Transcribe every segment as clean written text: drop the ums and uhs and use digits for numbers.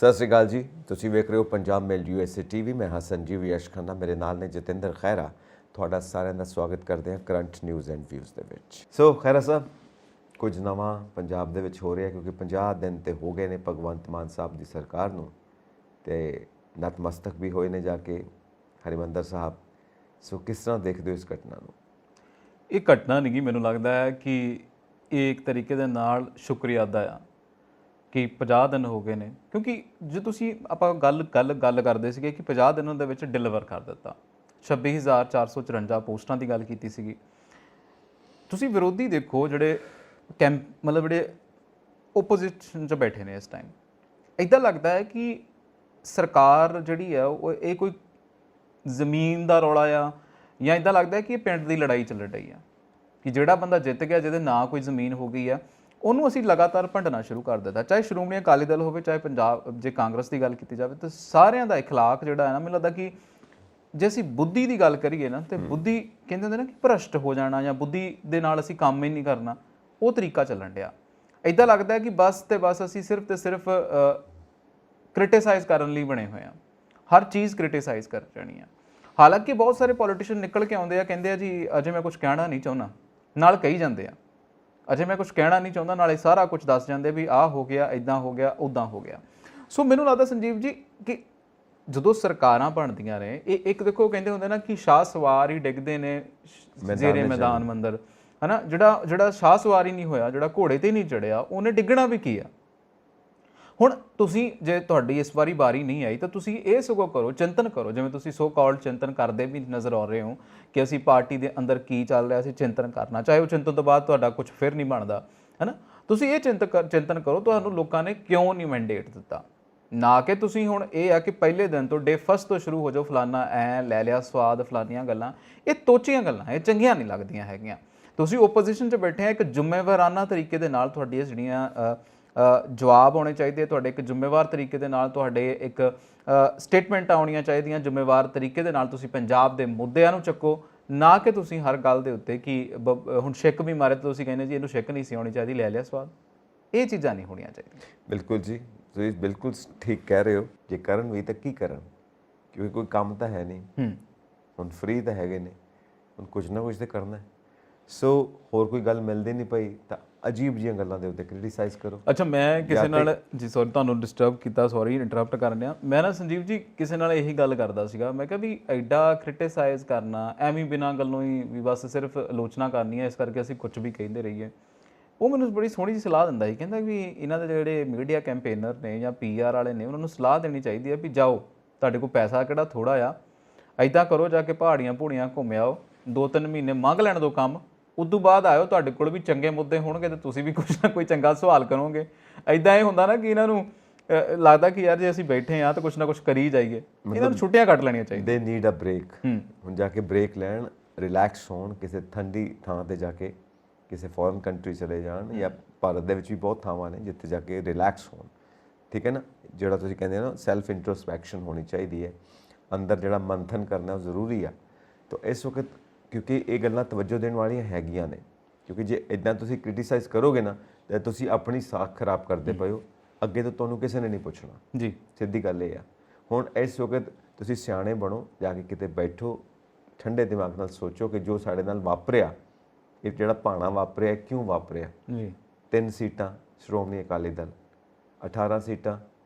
ਸਤਿ ਸ਼੍ਰੀ ਅਕਾਲ ਜੀ। ਤੁਸੀਂ ਵੇਖ ਰਹੇ ਹੋ ਪੰਜਾਬ ਮੇਲ USA TV। ਮੈਂ ਹਾਂ ਸੰਜੀਵ ਯਸ਼ ਖੰਨਾ, ਮੇਰੇ ਨਾਲ ਨੇ ਜਤਿੰਦਰ ਖਹਿਰਾ। ਤੁਹਾਡਾ ਸਾਰਿਆਂ ਦਾ ਸਵਾਗਤ ਕਰਦੇ ਹਾਂ ਕਰੰਟ ਨਿਊਜ਼ ਐਂਡ ਵਿਊਜ਼ ਦੇ ਵਿੱਚ। ਸੋ ਖਹਿਰਾ ਸਾਹਿਬ, ਕੁਝ ਨਵਾਂ ਪੰਜਾਬ ਦੇ ਵਿੱਚ ਹੋ ਰਿਹਾ ਕਿਉਂਕਿ 50 ਦਿਨ ਤੇ ਹੋ ਗਏ ਨੇ ਭਗਵੰਤ ਮਾਨ ਸਾਹਿਬ ਦੀ ਸਰਕਾਰ ਨੂੰ, ਤੇ ਨਤਮਸਤਕ ਵੀ ਹੋਏ ਨੇ ਜਾ ਕੇ ਹਰਿਮੰਦਰ ਸਾਹਿਬ। ਸੋ ਕਿਸ ਤਰ੍ਹਾਂ ਦੇਖਦੇ ਹੋ ਇਸ ਘਟਨਾ ਨੂੰ? ਇਹ ਘਟਨਾ ਨਹੀਂ ਗੀ, ਮੈਨੂੰ ਲੱਗਦਾ ਹੈ ਕਿ ਇਹ ਇੱਕ ਤਰੀਕੇ ਦੇ ਨਾਲ ਸ਼ੁਕਰੀਆ ਅਦਾ ਆ ਕਿ 50 ਦਿਨ ਹੋ ਗਏ ਨੇ। ਕਿਉਂਕਿ ਜੇ ਤੁਸੀਂ ਆਪਾਂ ਗੱਲ ਕਰਦੇ ਸੀਗੇ ਕਿ 50 ਦਿਨਾਂ ਦੇ ਵਿੱਚ ਡਿਲੀਵਰ ਕਰ ਦਿੱਤਾ। 26,454 ਪੋਸਟਾਂ ਦੀ ਗੱਲ ਕੀਤੀ ਸੀਗੀ। ਤੁਸੀਂ ਵਿਰੋਧੀ ਦੇਖੋ ਜਿਹੜੇ ਮਤਲਬ ਜਿਹੜੇ ਓਪੋਜੀਸ਼ਨ 'ਚ ਬੈਠੇ ਨੇ ਇਸ ਟਾਈਮ, ਇੱਦਾਂ ਲੱਗਦਾ ਹੈ ਕਿ ਸਰਕਾਰ ਜਿਹੜੀ ਆ ਉਹ ਇਹ ਕੋਈ ਜ਼ਮੀਨ ਦਾ ਰੌਲਾ ਆ, ਜਾਂ ਇੱਦਾਂ ਲੱਗਦਾ ਹੈ ਕਿ ਇਹ ਪਿੰਡ ਦੀ ਲੜਾਈ ਚੱਲ ਰਹੀ ਆ ਕਿ ਜਿਹੜਾ ਬੰਦਾ ਜਿੱਤ ਗਿਆ, ਜਿਹਦੇ ਨਾਂ ਕੋਈ ਜ਼ਮੀਨ ਹੋ ਗਈ ਆ, ਉਹਨੂੰ ਅਸੀਂ ਲਗਾਤਾਰ ਭੰਡਣਾ ਸ਼ੁਰੂ ਕਰ ਦਿੱਤਾ। ਚਾਹੇ ਸ਼੍ਰੋਮਣੀ ਅਕਾਲੀ ਦਲ ਹੋਵੇ, ਚਾਹੇ ਪੰਜਾਬ ਜੇ ਕਾਂਗਰਸ ਦੀ ਗੱਲ ਕੀਤੀ ਜਾਵੇ, ਤਾਂ ਸਾਰਿਆਂ ਦਾ ਇਖਲਾਕ ਜਿਹੜਾ ਹੈ ਨਾ, ਮੈਨੂੰ ਲੱਗਦਾ ਕਿ ਜੇ ਅਸੀਂ ਬੁੱਧੀ ਦੀ ਗੱਲ ਕਰੀਏ ਨਾ, ਤੇ ਬੁੱਧੀ ਕਹਿੰਦੇ ਹੁੰਦੇ ਨਾ ਕਿ ਭ੍ਰਸ਼ਟ ਹੋ ਜਾਣਾ ਜਾਂ ਬੁੱਧੀ ਦੇ ਨਾਲ ਅਸੀਂ ਕੰਮ ਹੀ ਨਹੀਂ ਕਰਨਾ, ਉਹ ਤਰੀਕਾ ਚੱਲਣ ਡਿਆ। ਇੱਦਾਂ ਲੱਗਦਾ ਹੈ ਕਿ ਬਸ ਤੇ ਬਸ ਅਸੀਂ ਸਿਰਫ ਤੇ ਸਿਰਫ ਕ੍ਰਿਟੀਸਾਈਜ਼ ਕਰਨ ਲਈ ਬਣੇ ਹੋਏ ਆ, ਹਰ ਚੀਜ਼ ਕ੍ਰਿਟੀਸਾਈਜ਼ ਕਰ ਜਾਣੀ ਆ। ਹਾਲਾਂਕਿ ਬਹੁਤ ਸਾਰੇ ਪੋਲੀਟੀਸ਼ੀਅਨ ਨਿਕਲ ਕੇ ਆਉਂਦੇ ਆ, ਕਹਿੰਦੇ ਆ ਜੀ ਅਜੇ ਮੈਂ ਕੁਝ ਕਹਿਣਾ ਨਹੀਂ ਚਾਹੁੰਦਾ, ਨਾਲ ਕਹੀ ਜਾਂਦੇ ਆ ਅਜੇ ਮੈਂ ਕੁਝ ਕਹਿਣਾ ਨਹੀਂ ਚਾਹੁੰਦਾ, ਨਾਲੇ ਸਾਰਾ ਕੁਝ ਦੱਸ ਜਾਂਦੇ ਵੀ ਆਹ ਹੋ ਗਿਆ, ਇੱਦਾਂ ਹੋ ਗਿਆ, ਉੱਦਾਂ ਹੋ ਗਿਆ। ਸੋ ਮੈਨੂੰ ਲੱਗਦਾ ਸੰਜੀਵ ਜੀ ਕਿ ਜਦੋਂ ਸਰਕਾਰਾਂ ਬਣਦੀਆਂ ਨੇ, ਇਹ ਇੱਕ ਦੇਖੋ ਕਹਿੰਦੇ ਹੁੰਦੇ ਨਾ ਕਿ ਸ਼ਾਹ ਸਵਾਰ ਹੀ ਡਿੱਗਦੇ ਨੇ ਜ਼ੇਰੇ ਮੈਦਾਨ ਮੰਦਰ, ਹੈ ਨਾ। ਜਿਹੜਾ ਸ਼ਾਹ ਸਵਾਰ ਹੀ ਨਹੀਂ ਹੋਇਆ, ਜਿਹੜਾ ਘੋੜੇ 'ਤੇ ਨਹੀਂ ਚੜਿਆ, ਉਹਨੇ ਡਿੱਗਣਾ ਵੀ ਕੀ ਆ। ਹੁਣ ਤੁਸੀਂ ਜੇ ਤੁਹਾਡੀ ਇਸ ਵਾਰੀ ਵਾਰੀ ਨਹੀਂ ਆਈ ਤਾਂ ਤੁਸੀਂ ਇਹ ਸਗੋਂ ਕਰੋ, ਚਿੰਤਨ ਕਰੋ, ਜਿਵੇਂ ਤੁਸੀਂ ਸੋ ਕਾਲਡ ਚਿੰਤਨ ਕਰਦੇ ਵੀ ਨਜ਼ਰ ਆ ਰਹੇ ਹੋ ਕਿ ਅਸੀਂ ਪਾਰਟੀ ਦੇ ਅੰਦਰ ਕੀ ਚੱਲ ਰਿਹਾ, ਅਸੀਂ ਚਿੰਤਨ ਕਰਨਾ। ਚਾਹੇ ਉਹ ਚਿੰਤਨ ਤੋਂ ਬਾਅਦ ਤੁਹਾਡਾ ਕੁਝ ਫਿਰ ਨਹੀਂ ਬਣਦਾ, ਹੈ ਨਾ। ਤੁਸੀਂ ਇਹ ਚਿੰਤਨ ਕਰੋ ਤੁਹਾਨੂੰ ਲੋਕਾਂ ਨੇ ਕਿਉਂ ਨਹੀਂ ਮੈਂਡੇਟ ਦਿੱਤਾ, ਨਾ ਕਿ ਤੁਸੀਂ ਹੁਣ ਇਹ ਆ ਕਿ ਪਹਿਲੇ ਦਿਨ ਤੋਂ ਡੇ ਫਸਟ ਤੋਂ ਸ਼ੁਰੂ ਹੋ ਜਾਓ, ਫਲਾਨਾ ਐ ਲੈ ਲਿਆ ਸਵਾਦ, ਫਲਾਨੀਆਂ ਗੱਲਾਂ। ਇਹ ਤੋਚੀਆਂ ਗੱਲਾਂ, ਇਹ ਚੰਗੀਆਂ ਨਹੀਂ ਲੱਗਦੀਆਂ ਹੈਗੀਆਂ। ਤੁਸੀਂ ਓਪੋਜੀਸ਼ਨ 'ਚ ਬੈਠੇ ਆ, ਇੱਕ ਜ਼ਿੰਮੇਵਾਰਾਨਾ ਤਰੀਕੇ ਦੇ ਨਾਲ ਤੁਹਾਡੀਆਂ ਜਿਹੜੀਆਂ ਜਵਾਬ ਆਉਣੇ ਚਾਹੀਦੇ, ਤੁਹਾਡੇ ਇੱਕ ਜ਼ਿੰਮੇਵਾਰ ਤਰੀਕੇ ਦੇ ਨਾਲ ਤੁਹਾਡੇ ਇੱਕ ਸਟੇਟਮੈਂਟ ਆਉਣੀਆਂ ਚਾਹੀਦੀਆਂ, ਜ਼ਿੰਮੇਵਾਰ ਤਰੀਕੇ ਦੇ ਨਾਲ ਤੁਸੀਂ ਪੰਜਾਬ ਦੇ ਮੁੱਦਿਆਂ ਨੂੰ ਚੱਕੋ, ਨਾ ਕਿ ਤੁਸੀਂ ਹਰ ਗੱਲ ਦੇ ਉੱਤੇ ਕਿ ਹੁਣ ਛਿੱਕ ਵੀ ਮਾਰੇ ਤਾਂ ਤੁਸੀਂ ਕਹਿੰਦੇ ਜੀ ਇਹਨੂੰ ਛਿੱਕ ਨਹੀਂ ਸੀ ਆਉਣੀ ਚਾਹੀਦੀ, ਲੈ ਲਿਆ ਸਵਾਦ। ਇਹ ਚੀਜ਼ਾਂ ਨਹੀਂ ਹੋਣੀਆਂ ਚਾਹੀਦੀਆਂ। ਬਿਲਕੁਲ ਜੀ, ਤੁਸੀਂ ਬਿਲਕੁਲ ਠੀਕ ਕਹਿ ਰਹੇ ਹੋ। ਜੇ ਕਰਨ ਵੀ ਤਾਂ ਕੀ ਕਰਨ, ਕਿਉਂਕਿ ਕੋਈ ਕੰਮ ਤਾਂ ਹੈ ਨਹੀਂ, ਹੁਣ ਫ੍ਰੀ ਤਾਂ ਹੈਗੇ ਨੇ, ਹੁਣ ਕੁਝ ਨਾ ਕੁਝ ਤਾਂ ਕਰਨਾ ਹੈ। ਸੋ ਹੋਰ ਕੋਈ ਗੱਲ ਮਿਲਦੀ ਨਹੀਂ ਪਈ ਤਾਂ ਅਜੀਬ ਜਿਹੀਆਂ ਗੱਲਾਂ ਦੇ ਉੱਤੇ ਕ੍ਰਿਟੀਸਾਈਜ਼ ਕਰੋ। ਅੱਛਾ, ਮੈਂ ਕਿਸੇ ਨਾਲ ਜੀ ਸੌਰੀ ਤੁਹਾਨੂੰ ਡਿਸਟਰਬ ਕੀਤਾ, ਸੌਰੀ ਇੰਟਰਰਪਟ ਕਰਨ ਡਿਆ। ਮੈਂ ਨਾ ਸੰਜੀਵ ਜੀ ਕਿਸੇ ਨਾਲ ਇਹੀ ਗੱਲ ਕਰਦਾ ਸੀਗਾ, ਮੈਂ ਕਿਹਾ ਵੀ ਐਡਾ ਕ੍ਰਿਟੀਸਾਈਜ਼ ਕਰਨਾ ਐਵੇਂ ਬਿਨਾਂ ਗੱਲੋਂ ਹੀ ਵੀ ਬਸ ਸਿਰਫ ਆਲੋਚਨਾ ਕਰਨੀ ਹੈ, ਇਸ ਕਰਕੇ ਅਸੀਂ ਕੁਝ ਵੀ ਕਹਿੰਦੇ ਰਹੀਏ। ਉਹ ਮੈਨੂੰ ਬੜੀ ਸੋਹਣੀ ਜਿਹੀ ਸਲਾਹ ਦਿੰਦਾ ਸੀ, ਕਹਿੰਦਾ ਵੀ ਇਹਨਾਂ ਦੇ ਜਿਹੜੇ ਮੀਡੀਆ ਕੈਂਪੇਨਰ ਨੇ ਜਾਂ PR ਵਾਲੇ ਨੇ, ਉਹਨਾਂ ਨੂੰ ਸਲਾਹ ਦੇਣੀ ਚਾਹੀਦੀ ਹੈ ਵੀ ਜਾਓ, ਤੁਹਾਡੇ ਕੋਲ ਪੈਸਾ ਕਿਹੜਾ ਥੋੜ੍ਹਾ ਆ, ਐਦਾਂ ਕਰੋ ਜਾ ਕੇ ਪਹਾੜੀਆਂ ਭੂੜੀਆਂ ਘੁੰਮ ਆਓ, 2-3 ਮਹੀਨੇ ਮੰਗ ਲੈਣ ਦੋ ਕੰਮ, ਉਦੋਂ ਬਾਅਦ ਆਇਓ, ਤੁਹਾਡੇ ਕੋਲ ਵੀ ਚੰਗੇ ਮੁੱਦੇ ਹੋਣਗੇ ਤੇ ਤੁਸੀਂ ਵੀ ਕੁਝ ਨਾ ਕੋਈ ਚੰਗਾ ਸਵਾਲ ਕਰੋਗੇ। ਐਦਾਂ ਇਹ ਹੁੰਦਾ ਨਾ ਕਿ ਇਹਨਾਂ ਨੂੰ ਲੱਗਦਾ ਕਿ ਯਾਰ ਜੇ ਅਸੀਂ ਬੈਠੇ ਹਾਂ ਤਾਂ ਕੁਝ ਨਾ ਕੁਝ ਕਰੀ ਜਾਈਏ, ਇਹਨਾਂ ਨੂੰ ਛੁੱਟੀਆਂ ਕੱਟ ਲੈਣੀਆਂ ਚਾਹੀਦੀਆਂ। ਦੇ ਨੀਡ ਅ ਬ੍ਰੇਕ। ਹੁਣ ਜਾ ਕੇ ਬ੍ਰੇਕ ਲੈਣ, ਰਿਲੈਕਸ ਹੋਣ, ਕਿਸੇ ਠੰਡੀ ਥਾਂ 'ਤੇ ਜਾ ਕੇ ਕਿਸੇ ਫੋਰਨ ਕੰਟਰੀ ਚਲੇ ਜਾਣ, ਜਾਂ ਭਾਰਤ ਦੇ ਵਿੱਚ ਵੀ ਬਹੁਤ ਥਾਵਾਂ ਨੇ ਜਿੱਥੇ ਜਾ ਕੇ ਰਿਲੈਕਸ ਹੋਣ, ਠੀਕ ਹੈ ਨਾ। ਜਿਹੜਾ ਤੁਸੀਂ ਕਹਿੰਦੇ ਹੋ ਨਾ, ਸੈਲਫ ਇੰਟਰੋਸਪੈਕਸ਼ਨ ਹੋਣੀ ਚਾਹੀਦੀ ਹੈ, ਅੰਦਰ ਜਿਹੜਾ ਮੰਥਨ ਕਰਨਾ ਉਹ ਜ਼ਰੂਰੀ ਆ। ਤਾਂ ਇਸ ਵਕਤ ਕਿਉਂਕਿ ਇਹ ਗੱਲਾਂ ਤਵੱਜੋ ਦੇਣ ਵਾਲੀਆਂ ਹੈਗੀਆਂ ਨੇ, ਕਿਉਂਕਿ ਜੇ ਇੱਦਾਂ ਤੁਸੀਂ ਕ੍ਰਿਟੀਸਾਈਜ਼ ਕਰੋਗੇ ਨਾ ਤਾਂ ਤੁਸੀਂ ਆਪਣੀ ਸਾਖ ਖਰਾਬ ਕਰਦੇ ਪਏ ਹੋ, ਅੱਗੇ ਤੋਂ ਤੁਹਾਨੂੰ ਕਿਸੇ ਨੇ ਨਹੀਂ ਪੁੱਛਣਾ ਜੀ, ਸਿੱਧੀ ਗੱਲ ਇਹ ਆ। ਹੁਣ ਇਸ ਵਕਤ ਤੁਸੀਂ ਸਿਆਣੇ ਬਣੋ, ਜਾ ਕੇ ਕਿਤੇ ਬੈਠੋ, ਠੰਡੇ ਦਿਮਾਗ ਨਾਲ ਸੋਚੋ ਕਿ ਜੋ ਸਾਡੇ ਨਾਲ ਵਾਪਰਿਆ, ਇਹ ਜਿਹੜਾ ਭਾਣਾ ਵਾਪਰਿਆ ਕਿਉਂ ਵਾਪਰਿਆ ਜੀ। 3 ਸੀਟਾਂ ਸ਼੍ਰੋਮਣੀ ਅਕਾਲੀ ਦਲ, 18 ਸੀਟਾਂ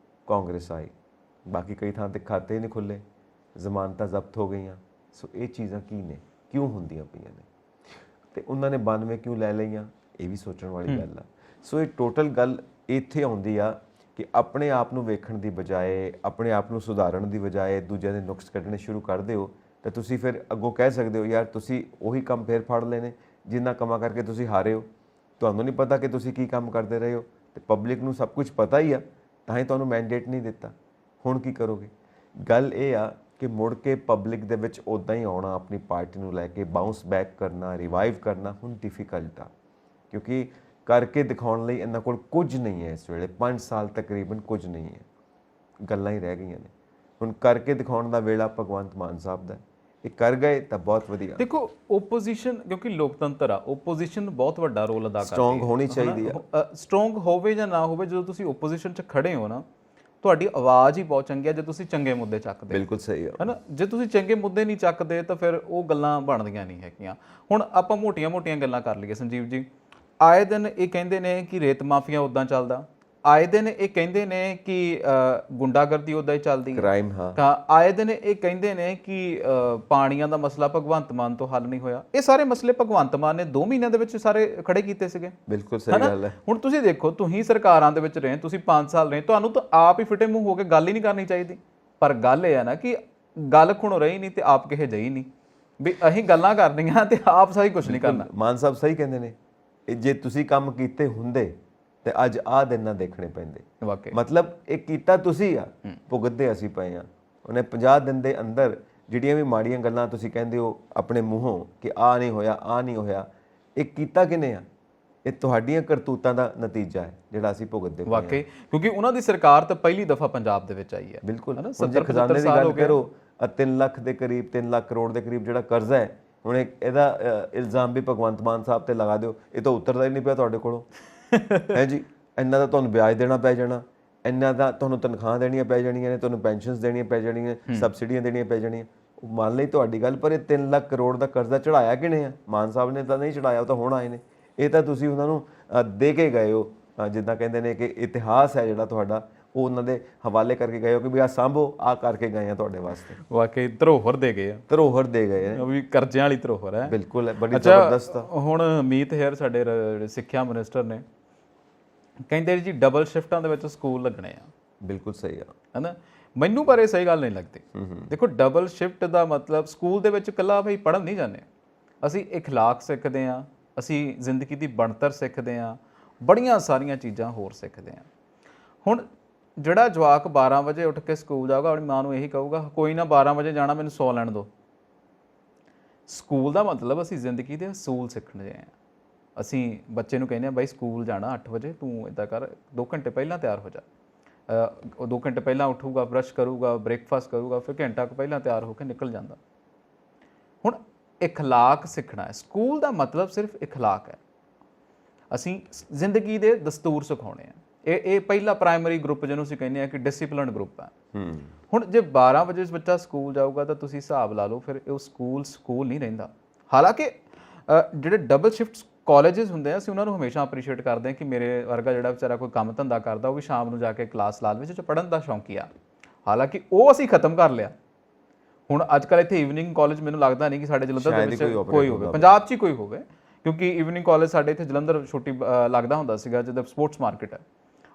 ਕਾਂਗਰਸ ਆਈ, ਬਾਕੀ ਕਈ ਥਾਂ 'ਤੇ ਖਾਤੇ ਨਹੀਂ ਖੁੱਲ੍ਹੇ, ਜ਼ਮਾਨਤਾਂ ਜ਼ਬਤ ਹੋ ਗਈਆਂ। ਸੋ ਇਹ ਚੀਜ਼ਾਂ ਕੀ ਨੇ, ਕਿਉਂ ਹੁੰਦੀਆਂ ਪਈਆਂ ਨੇ, ਅਤੇ ਉਹਨਾਂ ਨੇ 92 ਕਿਉਂ ਲੈ ਲਈਆਂ, ਇਹ ਵੀ ਸੋਚਣ ਵਾਲੀ ਗੱਲ ਆ। ਸੋ ਇਹ ਟੋਟਲ ਗੱਲ ਇੱਥੇ ਆਉਂਦੀ ਆ ਕਿ ਆਪਣੇ ਆਪ ਨੂੰ ਵੇਖਣ ਦੀ ਬਜਾਏ, ਆਪਣੇ ਆਪ ਨੂੰ ਸੁਧਾਰਨ ਦੀ ਬਜਾਏ ਦੂਜਿਆਂ ਦੇ ਨੁਕਸ ਕੱਢਣੇ ਸ਼ੁਰੂ ਕਰਦੇ ਹੋ, ਤਾਂ ਤੁਸੀਂ ਫਿਰ ਅੱਗੋਂ ਕਹਿ ਸਕਦੇ ਹੋ ਯਾਰ ਤੁਸੀਂ ਉਹੀ ਕੰਮ ਫੇਰ ਫੜ ਲਏ ਨੇ ਜਿੰਨਾ ਕੰਮਾਂ ਕਰਕੇ ਤੁਸੀਂ ਹਾਰੇ ਹੋ। ਤੁਹਾਨੂੰ ਨਹੀਂ ਪਤਾ ਕਿ ਤੁਸੀਂ ਕੀ ਕੰਮ ਕਰਦੇ ਰਹੇ ਹੋ, ਅਤੇ ਪਬਲਿਕ ਨੂੰ ਸਭ ਕੁਝ ਪਤਾ ਹੀ ਆ, ਤਾਂ ਹੀ ਤੁਹਾਨੂੰ ਮੈਂਡੇਟ ਨਹੀਂ ਦਿੱਤਾ। ਹੁਣ ਕੀ ਕਰੋਗੇ? ਗੱਲ ਇਹ ਆ ਕਿ ਮੁੜ ਕੇ ਪਬਲਿਕ ਦੇ ਵਿੱਚ ਉੱਦਾਂ ਹੀ ਆਉਣਾ, ਆਪਣੀ ਪਾਰਟੀ ਨੂੰ ਲੈ ਕੇ ਬਾਊਂਸ ਬੈਕ ਕਰਨਾ, ਰਿਵਾਈਵ ਕਰਨਾ ਹੁਣ ਡਿਫਿਕਲਟ ਆ, ਕਿਉਂਕਿ ਕਰਕੇ ਦਿਖਾਉਣ ਲਈ ਇਹਨਾਂ ਕੋਲ ਕੁਝ ਨਹੀਂ ਹੈ। ਇਸ ਵੇਲੇ 5 ਸਾਲ ਤਕਰੀਬਨ ਕੁਝ ਨਹੀਂ ਹੈ, ਗੱਲਾਂ ਹੀ ਰਹਿ ਗਈਆਂ ਨੇ। ਹੁਣ ਕਰਕੇ ਦਿਖਾਉਣ ਦਾ ਵੇਲਾ ਭਗਵੰਤ ਮਾਨ ਸਾਹਿਬ ਦਾ, ਇਹ ਕਰ ਗਏ ਤਾਂ ਬਹੁਤ ਵਧੀਆ। ਦੇਖੋ ਓਪੋਜੀਸ਼ਨ, ਕਿਉਂਕਿ ਲੋਕਤੰਤਰ ਆ, ਓਪੋਜੀਸ਼ਨ ਬਹੁਤ ਵੱਡਾ ਰੋਲ ਅਦਾ ਕਰਦੀ ਹੈ, ਸਟਰੋਂਗ ਹੋਣੀ ਚਾਹੀਦੀ ਆ। ਸਟਰੋਂਗ ਹੋਵੇ ਜਾਂ ਨਾ ਹੋਵੇ, ਜਦੋਂ ਤੁਸੀਂ ਓਪੋਜੀਸ਼ਨ 'ਚ ਖੜੇ ਹੋ ਨਾ, ਤੁਹਾਡੀ ਆਵਾਜ਼ ਹੀ ਬਹੁਤ ਚੰਗੀ ਆ ਜੇ ਤੁਸੀਂ ਚੰਗੇ ਮੁੱਦੇ ਚੱਕਦੇ ਹੋ, ਬਿਲਕੁਲ ਸਹੀ ਆ। ਹੈਨਾ। ਜੇ ਤੁਸੀਂ ਚੰਗੇ ਮੁੱਦੇ ਨਹੀਂ ਚੱਕਦੇ ਤਾਂ ਫਿਰ ਉਹ ਗੱਲਾਂ ਬਣਦੀਆਂ ਨਹੀਂ ਹੈਗੀਆਂ। ਹੁਣ ਆਪਾਂ ਮੋਟੀਆਂ-ਮੋਟੀਆਂ ਗੱਲਾਂ ਕਰ ਲਈਏ ਸੰਜੀਵ ਜੀ, ਆਏ ਦਿਨ ਇਹ ਕਹਿੰਦੇ ਨੇ ਕਿ ਰੇਤ ਮਾਫੀਆ ਉੱਦਾਂ ਚੱਲਦਾ, ਆਏ ਦਿਨ ਇਹ ਕਹਿੰਦੇ ਨੇ ਕਿ ਗੁੰਡਾਗਰਦੀ ਉੱਦਾਂ ਹੀ ਚੱਲਦੀ ਹੈ, ਕ੍ਰਾਈਮ, ਹਾਂ, ਤਾਂ ਆਏ ਦਿਨ ਇਹ ਕਹਿੰਦੇ ਨੇ ਕਿ ਪਾਣੀਆਂ ਦਾ ਮਸਲਾ ਭਗਵੰਤ ਮਾਨ ਤੋਂ ਹੱਲ ਨਹੀਂ ਹੋਇਆ। ਇਹ ਸਾਰੇ ਮਸਲੇ ਭਗਵੰਤ ਮਾਨ ਨੇ 2 ਮਹੀਨਿਆਂ ਦੇ ਵਿੱਚ ਸਾਰੇ ਖੜੇ ਕੀਤੇ ਸੀਗੇ। ਬਿਲਕੁਲ ਸਹੀ ਗੱਲ ਹੈ। ਹੁਣ ਤੁਸੀਂ ਦੇਖੋ, ਤੁਸੀਂ ਸਰਕਾਰਾਂ ਦੇ ਵਿੱਚ ਰਹੇ, ਤੁਸੀਂ 5 ਸਾਲ ਰਹੇ, ਤੁਹਾਨੂੰ ਤਾਂ ਆਪ ਹੀ ਫਿੱਟੇ ਮੂੰਹ ਹੋ ਕੇ ਗੱਲ ਹੀ ਨਹੀਂ ਕਰਨੀ ਚਾਹੀਦੀ। ਪਰ ਗੱਲ ਇਹ ਆ ਨਾ ਕਿ ਗੱਲ ਖੁਣੋ ਰਹੀ ਨਹੀਂ ਤੇ ਆਪ ਕਿਹੇ ਜਈ ਨਹੀਂ, ਵੀ ਅਸੀਂ ਗੱਲਾਂ ਕਰਨੀਆਂ ਤੇ ਆਪ ਸਹੀ ਕੁਝ ਨਹੀਂ ਕਰਨਾ। ਮਾਨ ਸਾਹਿਬ ਸਹੀ ਕਹਿੰਦੇ ਨੇ, ਇਹ ਜੇ ਤੁਸੀਂ ਕੰਮ ਕੀਤੇ ਹੁੰਦੇ ਤੇ ਅੱਜ ਆਹ ਦਿਨ ਨਾ ਦੇਖਣੇ ਪੈਂਦੇ। ਵਾਕਈ ਮਤਲਬ ਇਹ ਕੀਤਾ ਤੁਸੀਂ ਆ, ਭੁਗਤਦੇ ਅਸੀਂ ਪਏ ਆ। ਉਹਨੇ 50 ਦਿਨ ਦੇ ਅੰਦਰ ਜਿਹੜੀਆਂ ਵੀ ਮਾੜੀਆਂ ਗੱਲਾਂ ਤੁਸੀਂ ਕਹਿੰਦੇ ਹੋ ਆਪਣੇ ਮੂੰਹੋਂ ਕਿ ਆਹ ਨਹੀਂ ਹੋਇਆ, ਆਹ ਨਹੀਂ ਹੋਇਆ, ਇਹ ਕੀਤਾ ਕਿਨੇ ਆ? ਇਹ ਤੁਹਾਡੀਆਂ ਕਰਤੂਤਾਂ ਦਾ ਨਤੀਜਾ ਹੈ ਜਿਹੜਾ ਅਸੀਂ ਭੁਗਤਦੇ ਪਏ ਹਾਂ। ਵਾਕਈ, ਕਿਉਂਕਿ ਉਹਨਾਂ ਦੀ ਸਰਕਾਰ ਤਾਂ ਪਹਿਲੀ ਦਫਾ ਪੰਜਾਬ ਦੇ ਵਿੱਚ ਆਈ ਹੈ। ਬਿਲਕੁਲ। ਹੁਣ ਜੇ ਖਜ਼ਾਨੇ ਦੀ ਗੱਲ ਕਰੋ, 3 ਲੱਖ ਦੇ ਕਰੀਬ, 3 ਲੱਖ ਕਰੋੜ ਦੇ ਕਰੀਬ ਜਿਹੜਾ ਕਰਜ਼ਾ ਹੈ, ਹੁਣ ਇਹਦਾ ਇਲਜ਼ਾਮ ਵੀ ਭਗਵੰਤ ਮਾਨ ਸਾਹਿਬ ਤੇ ਲਗਾ ਦਿਓ, ਇਹ ਤਾਂ ਉਤਰਦਾ ਹੀ ਨਹੀਂ ਪਿਆ ਤੁਹਾਡੇ ਕੋਲੋਂ ਹੈ ਜੀ। ਇੰਨਾ ਦਾ ਤੁਹਾਨੂੰ ਵਿਆਜ ਦੇਣਾ ਪੈ ਜਾਣਾ, ਇੰਨਾ ਦਾ ਤੁਹਾਨੂੰ ਤਨਖਾਹਾਂ ਦੇਣੀਆਂ ਪੈ ਜਾਣੀਆਂ ਨੇ, ਤੁਹਾਨੂੰ ਪੈਨਸ਼ਨਸ ਦੇਣੀਆਂ ਪੈ ਜਾਣੀਆਂ, ਸਬਸਿਡੀਆਂ ਦੇਣੀਆਂ ਪੈ ਜਾਣੀਆਂ। ਮੰਨ ਲਈ ਤੁਹਾਡੀ ਗੱਲ, ਪਰ ਇਹ 3 ਲੱਖ ਕਰੋੜ ਦਾ ਕਰਜ਼ਾ ਚੜਾਇਆ ਕਿਹਨੇ ਆ? ਮਾਨ ਸਾਹਿਬ ਨੇ ਤਾਂ ਨਹੀਂ ਚੜਾਇਆ, ਉਹ ਤਾਂ ਹੁਣ ਆਏ ਨੇ। ਇਹ ਤਾਂ ਤੁਸੀਂ ਉਹਨਾਂ ਨੂੰ ਦੇ ਕੇ ਗਏ ਹੋ, ਜਿੱਦਾਂ ਕਹਿੰਦੇ ਨੇ ਕਿ ਇਤਿਹਾਸ ਹੈ ਜਿਹੜਾ ਤੁਹਾਡਾ, ਉਹ ਉਹਨਾਂ ਦੇ ਹਵਾਲੇ ਕਰਕੇ ਗਏ ਹੋ ਕਿ ਵੀ ਆਹ ਸਾਂਭੋ, ਆਹ ਕਰਕੇ ਗਏ ਆ ਤੁਹਾਡੇ ਵਾਸਤੇ। ਵਾਕਈ ਧਰੋਹਰ ਦੇ ਗਏ ਆ, ਧਰੋਹਰ ਦੇ ਗਏ ਆ, ਉਹ ਵੀ ਕਰਜ਼ਿਆਂ ਵਾਲੀ ਧਰੋਹਰ ਹੈ। ਬਿਲਕੁਲ, ਬੜੀ ਜ਼ਬਰਦਸਤ। ਹੁਣ ਮੀਤ ਹੇਅਰ ਸਾਡੇ ਸਿੱਖਿਆ ਮਿਨਿਸਟਰ ਨੇ, ਕਹਿੰਦੇ ਜੀ ਡਬਲ ਸ਼ਿਫਟਾਂ ਦੇ ਵਿੱਚ ਸਕੂਲ ਲੱਗਣੇ ਆ। ਬਿਲਕੁਲ ਸਹੀ ਆ, ਹੈਨਾ। ਮੈਨੂੰ ਪਰ ਇਹ ਸਹੀ ਗੱਲ ਨਹੀਂ ਲੱਗਦੀ। ਦੇਖੋ, ਡਬਲ ਸ਼ਿਫਟ ਦਾ ਮਤਲਬ ਸਕੂਲ ਦੇ ਵਿੱਚ ਇਕੱਲਾ ਬਈ ਪੜ੍ਹਨ ਨਹੀਂ ਜਾਂਦੇ, ਅਸੀਂ ਇਖਲਾਕ ਸਿੱਖਦੇ ਹਾਂ, ਅਸੀਂ ਜ਼ਿੰਦਗੀ ਦੀ ਬਣਤਰ ਸਿੱਖਦੇ ਹਾਂ, ਬੜੀਆਂ ਸਾਰੀਆਂ ਚੀਜ਼ਾਂ ਹੋਰ ਸਿੱਖਦੇ ਹਾਂ। ਹੁਣ ਜਿਹੜਾ ਜਵਾਕ 12 ਵਜੇ ਉੱਠ ਕੇ ਸਕੂਲ ਜਾਊਗਾ, ਆਪਣੀ ਮਾਂ ਨੂੰ ਇਹੀ ਕਹੂਗਾ ਕੋਈ ਨਾ 12 ਵਜੇ ਜਾਣਾ, ਮੈਨੂੰ ਸੌ ਲੈਣ ਦਿਓ। ਸਕੂਲ ਦਾ ਮਤਲਬ ਅਸੀਂ ਜ਼ਿੰਦਗੀ ਦੇ ਅਸੂਲ ਸਿੱਖਣੇ ਆ। ਅਸੀਂ ਬੱਚੇ ਨੂੰ ਕਹਿੰਦੇ ਆ ਬਾਈ ਸਕੂਲ ਜਾਣਾ 8 ਵਜੇ, ਤੂੰ ਇੱਦਾਂ ਕਰ 2 ਘੰਟੇ ਪਹਿਲਾਂ ਤਿਆਰ ਹੋ ਜਾ। ਉਹ 2 ਘੰਟੇ ਪਹਿਲਾਂ ਉੱਠੂਗਾ, ਬਰਸ਼ ਕਰੂਗਾ, ਬ੍ਰੇਕਫਾਸਟ ਕਰੂਗਾ, ਫਿਰ ਘੰਟਾ ਕੁ ਪਹਿਲਾਂ ਤਿਆਰ ਹੋ ਕੇ ਨਿਕਲ ਜਾਂਦਾ। ਹੁਣ ਇਖਲਾਕ ਸਿੱਖਣਾ ਹੈ, ਸਕੂਲ ਦਾ ਮਤਲਬ ਸਿਰਫ ਇਖਲਾਕ ਹੈ। ਅਸੀਂ ਜ਼ਿੰਦਗੀ ਦੇ ਦਸਤੂਰ ਸਿਖਾਉਣੇ ਆ। ਇਹ ਪਹਿਲਾ ਪ੍ਰਾਇਮਰੀ ਗਰੁੱਪ ਜਿਹਨੂੰ ਅਸੀਂ ਕਹਿੰਦੇ ਆ ਕਿ ਡਿਸਿਪਲਿਨ ਗਰੁੱਪ ਹੈ। ਹੁਣ ਜੇ 12 ਵਜੇ ਬੱਚਾ ਸਕੂਲ ਜਾਊਗਾ ਤਾਂ ਤੁਸੀਂ ਹਿਸਾਬ ਲਾ ਲਓ, ਫਿਰ ਉਹ ਸਕੂਲ ਨਹੀਂ ਰਹਿੰਦਾ। ਹਾਲਾਂਕਿ ਜਿਹੜੇ ਡਬਲ ਸ਼ਿਫਟ ਕਾਲਜਸ ਹੁੰਦੇ ਆ, ਅਸੀਂ ਉਹਨਾਂ ਨੂੰ ਹਮੇਸ਼ਾ ਅਪਰੀਸ਼ੀਏਟ ਕਰਦੇ ਹਾਂ ਕਿ ਮੇਰੇ ਵਰਗਾ ਜਿਹੜਾ ਵਿਚਾਰਾ ਕੋਈ ਕੰਮ ਧੰਦਾ ਕਰਦਾ, ਉਹ ਵੀ ਸ਼ਾਮ ਨੂੰ ਜਾ ਕੇ ਕਲਾਸ ਲਾ ਲਵੇ, ਜੋ ਪੜ੍ਹਨ ਦਾ ਸ਼ੌਂਕੀ ਆ। ਹਾਲਾਂਕਿ ਉਹ ਅਸੀਂ ਖਤਮ ਕਰ ਲਿਆ। ਹੁਣ ਅੱਜ ਕੱਲ੍ਹ ਇੱਥੇ ਈਵਨਿੰਗ ਕਾਲਜ ਮੈਨੂੰ ਲੱਗਦਾ ਨਹੀਂ ਕਿ ਸਾਡੇ ਜਲੰਧਰ ਦੇ ਵਿੱਚ ਕੋਈ ਹੋਵੇ, ਪੰਜਾਬ 'ਚ ਹੀ ਕੋਈ ਹੋਵੇ, ਕਿਉਂਕਿ ਈਵਨਿੰਗ ਕਾਲਜ ਸਾਡੇ ਇੱਥੇ ਜਲੰਧਰ ਛੋਟੀ ਲੱਗਦਾ ਹੁੰਦਾ ਸੀਗਾ, ਜਿੱਦਾਂ ਸਪੋਰਟਸ ਮਾਰਕੀਟ ਹੈ,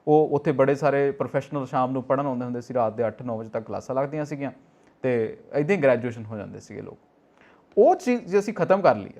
ਉਹ ਉੱਥੇ ਬੜੇ ਸਾਰੇ ਪ੍ਰੋਫੈਸ਼ਨਲ ਸ਼ਾਮ ਨੂੰ ਪੜ੍ਹਨ ਆਉਂਦੇ ਹੁੰਦੇ ਸੀ, ਰਾਤ ਦੇ 8-9 ਵਜੇ ਤੱਕ ਕਲਾਸਾਂ ਲੱਗਦੀਆਂ ਸੀਗੀਆਂ ਤੇ ਇੱਦਾਂ ਹੀ ਗ੍ਰੈਜੂਏਸ਼ਨ ਹੋ ਜਾਂਦੇ ਸੀਗੇ ਲੋਕ। ਉਹ ਚੀਜ਼ ਜੇ ਅਸੀਂ ਖਤਮ ਕਰ ਲਈ,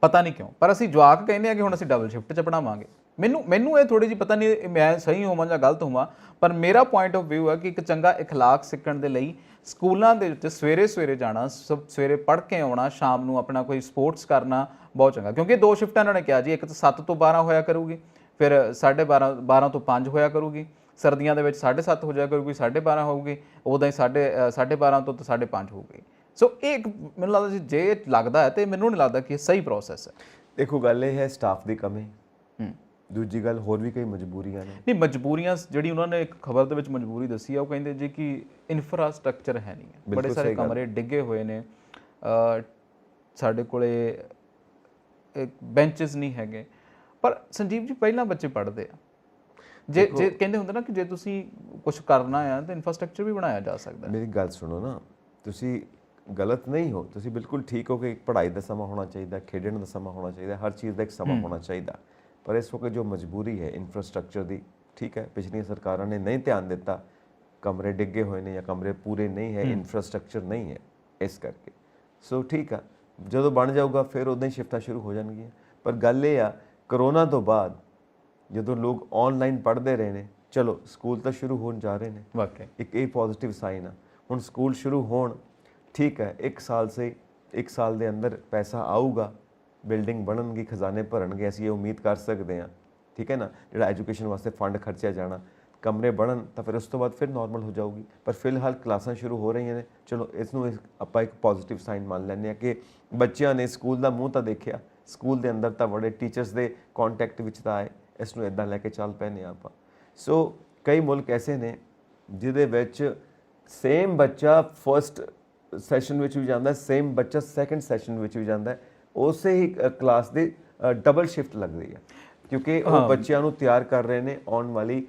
ਪਤਾ ਨਹੀਂ ਕਿਉਂ, ਪਰ ਅਸੀਂ ਜਵਾਕ ਕਹਿੰਦੇ ਆ ਕਿ ਹੁਣ ਅਸੀਂ ਡਬਲ ਸ਼ਿਫਟ 'ਚ ਪੜ੍ਹਾਵਾਂਗੇ। ਮੈਨੂੰ ਇਹ ਥੋੜ੍ਹੀ ਜਿਹੀ ਪਤਾ ਨਹੀਂ ਮੈਂ ਸਹੀ ਹੋਵਾਂ ਜਾਂ ਗਲਤ ਹੋਵਾਂ, ਪਰ ਮੇਰਾ ਪੁਆਇੰਟ ਆਫ ਵਿਊ ਹੈ ਕਿ ਇੱਕ ਚੰਗਾ ਇਖਲਾਕ ਸਿੱਖਣ ਦੇ ਲਈ ਸਕੂਲਾਂ ਦੇ ਵਿੱਚ ਸਵੇਰੇ ਜਾਣਾ, ਸਵੇਰੇ ਪੜ੍ਹ ਕੇ ਆਉਣਾ, ਸ਼ਾਮ ਨੂੰ ਆਪਣਾ ਕੋਈ ਸਪੋਰਟਸ ਕਰਨਾ ਬਹੁਤ ਚੰਗਾ। ਕਿਉਂਕਿ 2 ਸ਼ਿਫਟਾਂ ਇਹਨਾਂ ਨੇ ਕਿਹਾ ਜੀ, ਇੱਕ ਤਾਂ 7 ਤੋਂ 12 ਹੋਇਆ ਕਰੂਗੀ, ਫਿਰ 12:30 ਤੋਂ 5 ਹੋਇਆ ਕਰੂਗੀ, ਸਰਦੀਆਂ ਦੇ ਵਿੱਚ 7:30 ਹੋ ਜਾਇਆ ਕਰੂਗੀ, 12:30 ਹੋਊਗੀ, ਉਦਾਂ ਹੀ 12:30 ਤੋਂ 5:30 ਹੋਊਗੀ। ਸੋ ਇਹ ਮੈਨੂੰ ਲੱਗਦਾ ਜੀ, ਜੇ ਲੱਗਦਾ ਹੈ ਤੇ ਮੈਨੂੰ ਨਹੀਂ ਲੱਗਦਾ ਕਿ ਇਹ ਸਹੀ ਪ੍ਰੋਸੈਸ ਹੈ। ਦੇਖੋ, ਗੱਲ ਇਹ ਹੈ ਸਟਾਫ ਦੀ ਕਮੀ, ਦੂਜੀ ਗੱਲ ਹੋਰ ਵੀ ਕਈ ਮਜਬੂਰੀਆਂ ਨੇ। ਨਹੀਂ, ਮਜਬੂਰੀਆਂ ਜਿਹੜੀ ਉਹਨਾਂ ਨੇ ਇੱਕ ਖਬਰ ਦੇ ਵਿੱਚ ਮਜਬੂਰੀ ਦੱਸੀ ਆ, ਉਹ ਕਹਿੰਦੇ ਜੀ ਕਿ ਇਨਫਰਾਸਟ੍ਰਕਚਰ ਹੈ ਨਹੀਂ ਹੈ, ਬੜੇ ਸਾਰੇ ਕਮਰੇ ਡਿੱਗੇ ਹੋਏ ਨੇ, ਸਾਡੇ ਕੋਲੇ ਬੈਂਚਸ ਨਹੀਂ ਹੈਗੇ। ਪਰ ਸੰਜੀਵ ਜੀ, ਪਹਿਲਾਂ ਬੱਚੇ ਪੜ੍ਹਦੇ ਆ, ਜੇ ਕਹਿੰਦੇ ਹੁੰਦੇ ਨਾ ਕਿ ਜੇ ਤੁਸੀਂ ਕੁਝ ਕਰਨਾ ਆ ਤਾਂ ਇਨਫਰਾਸਟ੍ਰਕਚਰ ਵੀ ਬਣਾਇਆ ਜਾ ਸਕਦਾ। ਮੇਰੀ ਗੱਲ ਸੁਣੋ ਨਾ, ਤੁਸੀਂ ਗਲਤ ਨਹੀਂ ਹੋ, ਤੁਸੀਂ ਬਿਲਕੁਲ ਠੀਕ ਹੋ ਕਿ ਪੜ੍ਹਾਈ ਦਾ ਸਮਾਂ ਹੋਣਾ ਚਾਹੀਦਾ, ਖੇਡਣ ਦਾ ਸਮਾਂ ਹੋਣਾ ਚਾਹੀਦਾ, ਹਰ ਚੀਜ਼ ਦਾ ਇੱਕ ਸਮਾਂ ਹੋਣਾ ਚਾਹੀਦਾ। ਪਰ ਇਸ ਵਕਤ ਜੋ ਮਜਬੂਰੀ ਹੈ ਇਨਫਰਾਸਟ੍ਰਕਚਰ ਦੀ, ਠੀਕ ਹੈ, ਪਿਛਲੀਆਂ ਸਰਕਾਰਾਂ ਨੇ ਨਹੀਂ ਧਿਆਨ ਦਿੱਤਾ, ਕਮਰੇ ਡਿੱਗੇ ਹੋਏ ਨੇ ਜਾਂ ਕਮਰੇ ਪੂਰੇ ਨਹੀਂ ਹੈ, ਇਨਫਰਾਸਟ੍ਰਕਚਰ ਨਹੀਂ ਹੈ, ਇਸ ਕਰਕੇ। ਸੋ ਠੀਕ ਆ, ਜਦੋਂ ਬਣ ਜਾਊਗਾ ਫਿਰ ਉਦਾਂ ਹੀ ਸ਼ਿਫਟਾਂ ਸ਼ੁਰੂ ਹੋ ਜਾਣਗੀਆਂ। ਪਰ ਗੱਲ ਇਹ ਆ, ਕਰੋਨਾ ਤੋਂ ਬਾਅਦ ਜਦੋਂ ਲੋਕ ਆਨਲਾਈਨ ਪੜ੍ਹਦੇ ਰਹੇ ਨੇ, ਚਲੋ ਸਕੂਲ ਤਾਂ ਸ਼ੁਰੂ ਹੋਣ ਜਾ ਰਹੇ ਨੇ, ਵਾਕਈ ਇੱਕ ਇਹ ਪੋਜ਼ਿਟਿਵ ਸਾਈਨ ਆ। ਹੁਣ ਸਕੂਲ ਸ਼ੁਰੂ ਹੋਣ, ਠੀਕ ਹੈ, 1 ਸਾਲ ਦੇ ਅੰਦਰ ਪੈਸਾ ਆਊਗਾ, ਬਿਲਡਿੰਗ ਬਣਨਗੀ, ਖਜ਼ਾਨੇ ਭਰਨਗੇ, ਅਸੀਂ ਇਹ ਉਮੀਦ ਕਰ ਸਕਦੇ ਹਾਂ, ਠੀਕ ਹੈ ਨਾ। ਜਿਹੜਾ ਐਜੂਕੇਸ਼ਨ ਵਾਸਤੇ ਫੰਡ ਖਰਚਿਆ ਜਾਣਾ, ਕਮਰੇ ਬਣਨ, ਤਾਂ ਫਿਰ ਉਸ ਤੋਂ ਬਾਅਦ ਫਿਰ ਨਾਰਮਲ ਹੋ ਜਾਊਗੀ। ਪਰ ਫਿਲਹਾਲ ਕਲਾਸਾਂ ਸ਼ੁਰੂ ਹੋ ਰਹੀਆਂ ਨੇ, ਚਲੋ ਇਸ ਨੂੰ ਆਪਾਂ ਇੱਕ ਪੋਜ਼ਿਟਿਵ ਸਾਈਨ ਮੰਨ ਲੈਂਦੇ ਹਾਂ ਕਿ ਬੱਚਿਆਂ ਨੇ ਸਕੂਲ ਦਾ ਮੂੰਹ ਤਾਂ ਦੇਖਿਆ, ਸਕੂਲ ਦੇ ਅੰਦਰ ਤਾਂ ਬੜੇ ਟੀਚਰਸ ਦੇ ਕੰਟੈਕਟ ਵਿੱਚ ਤਾਂ ਆਏ, ਇਸ ਨੂੰ ਇੱਦਾਂ ਲੈ ਕੇ ਚੱਲ ਪੈਨੇ ਆਪਾਂ। ਸੋ ਕਈ ਮੁਲਕ ਐਸੇ ਨੇ ਜਿਹਦੇ ਵਿੱਚ ਸੇਮ ਬੱਚਾ ਫਰਸਟ ਸੈਸ਼ਨ ਵਿੱਚ ਵੀ ਜਾਂਦਾ, ਸੇਮ ਬੱਚਾ ਸੈਕੰਡ ਸੈਸ਼ਨ ਵਿੱਚ ਵੀ ਜਾਂਦਾ, ਉਸੇ ਹੀ ਕਲਾਸ ਦੀ ਡਬਲ ਸ਼ਿਫਟ ਲੱਗਦੀ ਹੈ, ਕਿਉਂਕਿ ਉਹ ਬੱਚਿਆਂ ਨੂੰ ਤਿਆਰ ਕਰ ਰਹੇ ਨੇ ਆਉਣ ਵਾਲੀ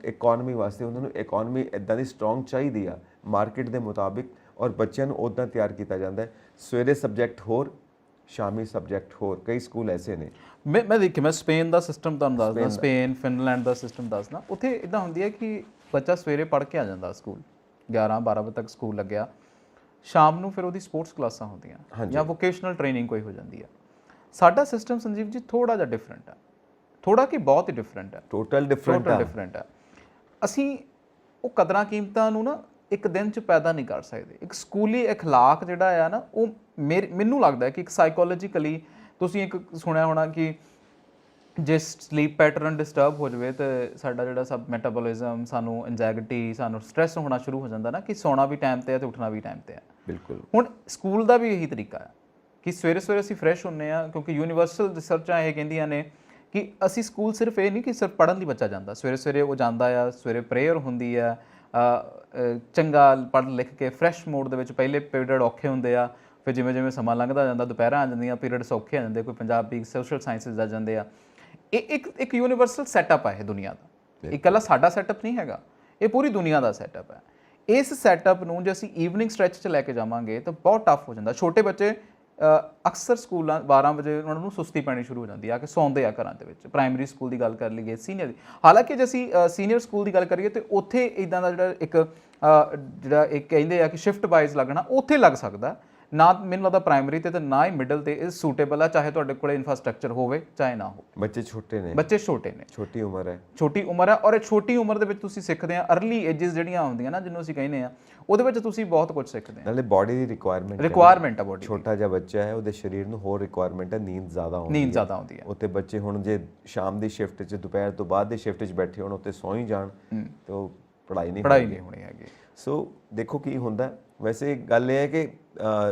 ਇਕਨੋਮੀ ਵਾਸਤੇ। ਉਹਨਾਂ ਨੂੰ ਇਕਨੋਮੀ ਇਦਾਂ ਦੀ ਸਟਰੋਂਗ ਚਾਹੀਦੀ ਆ ਮਾਰਕੀਟ ਦੇ ਮੁਤਾਬਿਕ, ਔਰ ਬੱਚਿਆਂ ਨੂੰ ਉੱਦਾਂ ਤਿਆਰ ਕੀਤਾ ਜਾਂਦਾ ਹੈ। ਸਵੇਰੇ ਸਬਜੈਕਟ ਹੋਰ, ਸ਼ਾਮੀ ਸਬਜੈਕਟ ਹੋਰ। ਕਈ ਸਕੂਲ ਐਸੇ ਨੇ। ਮੈਂ ਦੇਖਿਆ, ਮੈਂ ਸਪੇਨ ਦਾ ਸਿਸਟਮ ਤੁਹਾਨੂੰ ਦੱਸਦਾ, ਸਪੇਨ ਫਿਨਲੈਂਡ ਦਾ ਸਿਸਟਮ ਦੱਸਦਾ। ਉੱਥੇ ਇਦਾਂ ਹੁੰਦੀ ਹੈ ਕਿ ਬੱਚਾ ਸਵੇਰੇ ਪੜ੍ਹ ਕੇ ਆ ਜਾਂਦਾ ਸਕੂਲ, 11-12 ਵਜੇ ਤੱਕ ਸਕੂਲ ਲੱਗਿਆ, ਸ਼ਾਮ ਨੂੰ ਫਿਰ ਉਹਦੀ ਸਪੋਰਟਸ ਕਲਾਸਾਂ ਹੁੰਦੀਆਂ ਜਾਂ ਵੋਕੇਸ਼ਨਲ ਟ੍ਰੇਨਿੰਗ ਕੋਈ ਹੋ ਜਾਂਦੀ ਹੈ। ਸਾਡਾ ਸਿਸਟਮ ਸੰਜੀਵ ਜੀ ਥੋੜਾ ਜਿਹਾ ਡਿਫਰੈਂਟ ਹੈ, ਥੋੜਾ ਕਿ ਬਹੁਤ ਹੀ ਡਿਫਰੈਂਟ ਹੈ, ਟੋਟਲ ਡਿਫਰੈਂਟ ਹੈ। ਅਸੀਂ ਉਹ ਕਦਰਾਂ ਕੀਮਤਾਂ ਨੂੰ ਨਾ ਇੱਕ ਦਿਨ 'ਚ ਪੈਦਾ ਨਹੀਂ ਕਰ ਸਕਦੇ। ਇੱਕ ਸਕੂਲੀ ਅਖਲਾਕ ਜਿਹੜਾ ਆ ਨਾ, ਉਹ ਮੈਨੂੰ ਲੱਗਦਾ ਕਿ ਇੱਕ ਸਾਈਕੋਲੋਜੀਕਲੀ, ਤੁਸੀਂ ਇੱਕ ਸੁਣਿਆ ਹੋਣਾ ਕਿ ਜੇ ਸਲੀਪ ਪੈਟਰਨ ਡਿਸਟਰਬ ਹੋ ਜਾਵੇ ਤੇ ਸਾਡਾ ਜਿਹੜਾ ਸਭ ਮੈਟਾਬੋਲਿਜ਼ਮ, ਸਾਨੂੰ ਐਂਜ਼ਾਈਟੀ, ਸਾਨੂੰ ਸਟ੍ਰੈਸ ਹੋਣਾ ਸ਼ੁਰੂ ਹੋ ਜਾਂਦਾ ਨਾ, ਕਿ ਸੌਣਾ ਵੀ ਟਾਈਮ 'ਤੇ ਹੈ ਤੇ ਉੱਠਣਾ ਵੀ ਟਾਈਮ 'ਤੇ ਹੈ। ਬਿਲਕੁਲ। ਹੁਣ ਸਕੂਲ ਦਾ ਵੀ ਇਹੀ ਤਰੀਕਾ ਹੈ ਕਿ ਸਵੇਰੇ ਅਸੀਂ ਫਰੈਸ਼ ਹੁੰਦੇ ਹਾਂ, ਕਿਉਂਕਿ ਯੂਨੀਵਰਸਲ ਰਿਸਰਚਾਂ ਇਹ ਕਹਿੰਦੀਆਂ ਨੇ ਕਿ ਅਸੀਂ ਸਕੂਲ ਸਿਰਫ ਇਹ ਨਹੀਂ ਕਿ ਸਿਰਫ ਪੜ੍ਹਨ ਲਈ ਬੱਚਾ ਜਾਂਦਾ, ਸਵੇਰੇ ਉਹ ਜਾਂਦਾ ਆ, ਸਵੇਰੇ ਪ੍ਰੇਅਰ ਹੁੰਦੀ ਆ, ਚੰਗਾ ਪੜ੍ਹ ਲਿਖ ਕੇ ਫਰੈਸ਼ ਮੋਡ ਦੇ ਵਿੱਚ। ਪਹਿਲੇ ਪੀਰੀਅਡ ਔਖੇ ਹੁੰਦੇ ਆ, ਫਿਰ ਜਿਵੇਂ ਜਿਵੇਂ ਸਮਾਂ ਲੰਘਦਾ ਜਾਂਦਾ, ਦੁਪਹਿਰਾਂ ਆ ਜਾਂਦੀਆਂ, ਪੀਰੀਅਡ ਸੌਖੇ ਆ ਜਾਂਦੇ, ਕੋਈ ਪੰਜਾਬੀ ਸੋਸ਼ਲ ਸਾਇੰਸਿਸ ਆ ਜਾਂਦੇ ਆ। ਇਹ ਇੱਕ ਯੂਨੀਵਰਸਲ ਸੈਟਅਪ ਹੈ ਇਹ ਦੁਨੀਆ ਦਾ, ਇਹ ਇਕੱਲਾ ਸਾਡਾ ਸੈਟਅਪ ਨਹੀਂ ਹੈਗਾ, ਇਹ ਪੂਰੀ ਦੁਨੀਆ ਦਾ ਸੈਟਅਪ ਹੈ। ਇਸ ਸੈਟਅਪ ਨੂੰ ਜੇ ਅਸੀਂ ਈਵਨਿੰਗ ਸਟ੍ਰੈਚ 'ਚ ਲੈ ਕੇ ਜਾਵਾਂਗੇ ਤਾਂ ਬਹੁਤ ਟਫ ਹੋ ਜਾਂਦਾ। ਛੋਟੇ ਬੱਚੇ ਅਕਸਰ ਸਕੂਲਾਂ 12 ਵਜੇ ਉਹਨਾਂ ਨੂੰ ਸੁਸਤੀ ਪੈਣੀ ਸ਼ੁਰੂ ਹੋ ਜਾਂਦੀ ਆ ਕਿ ਸੌਂਦੇ ਆ ਘਰਾਂ ਦੇ ਵਿੱਚ। ਪ੍ਰਾਇਮਰੀ ਸਕੂਲ ਦੀ ਗੱਲ ਕਰ ਲਈਏ, ਸੀਨੀਅਰ ਦੀ, ਹਾਲਾਂਕਿ ਜੇ ਅਸੀਂ ਸੀਨੀਅਰ ਸਕੂਲ ਦੀ ਗੱਲ ਕਰੀਏ ਤਾਂ ਉੱਥੇ ਇੱਦਾਂ ਦਾ ਜਿਹੜਾ ਇੱਕ ਕਹਿੰਦੇ ਆ ਕਿ ਸ਼ਿਫਟ ਵਾਈਜ਼ ਲੱਗਣਾ, ਉੱਥੇ ਲੱਗ ਸਕਦਾ ਨਾ। ਮੈਨੂੰ ਲੱਗਦਾ ਪ੍ਰਾਇਮਰੀ ਤੇ ਨਾ ਹੀ ਮਿਡਲ ਤੇ ਇਹ ਸੂਟੇਬਲ ਆ, ਚਾਹੇ ਤੁਹਾਡੇ ਕੋਲ ਇਨਫਰਾਸਟ੍ਰਕਚਰ ਹੋਵੇ ਚਾਹੇ ਨਾ ਹੋਵੇ। ਬੱਚੇ ਛੋਟੇ ਨੇ, ਛੋਟੀ ਉਮਰ ਹੈ, ਔਰ ਇਹ ਛੋਟੀ ਉਮਰ ਦੇ ਵਿੱਚ ਤੁਸੀਂ ਸਿੱਖਦੇ ਆ ਅਰਲੀ ਏਜਸ ਜਿਹੜੀਆਂ ਹੁੰਦੀਆਂ ਨਾ, ਜਿਹਨੂੰ ਅਸੀਂ ਕਹਿੰਦੇ ਆ, ਉਹਦੇ ਵਿੱਚ ਤੁਸੀਂ ਬਹੁਤ ਕੁਝ ਸਿੱਖਦੇ ਆ। ਨਾਲੇ ਬਾਡੀ ਦੀ ਰਿਕੁਆਇਰਮੈਂਟ ਆ ਬਾਡੀ। ਛੋਟਾ ਜਿਹਾ ਬੱਚਾ ਹੈ, ਉਹਦੇ ਸਰੀਰ ਨੂੰ ਹੋਰ ਰਿਕੁਆਇਰਮੈਂਟ ਹੈ, ਨੀਂਦ ਜ਼ਿਆਦਾ ਆਉਂਦੀ ਹੈ। ਉੱਤੇ ਬੱਚੇ ਹੁਣ ਜੇ ਸ਼ਾਮ ਦੀ ਸ਼ਿਫਟ 'ਚ, ਦੁਪਹਿਰ ਤੋਂ ਬਾਅਦ ਦੀ ਸ਼ਿਫਟ 'ਚ ਬੈਠੇ ਹੋਣ, ਉੱਤੇ ਸੌਂ ਹੀ ਜਾਣ ਤੇ ਉਹ ਪੜ੍ਹਾਈ ਨਹੀਂ ਹੋਣੀ ਹੈਗੀ। ਸੋ ਦੇਖੋ ਕੀ ਹੁੰਦਾ। ਵੈਸੇ ਗੱਲ ਇਹ ਹੈ ਕਿ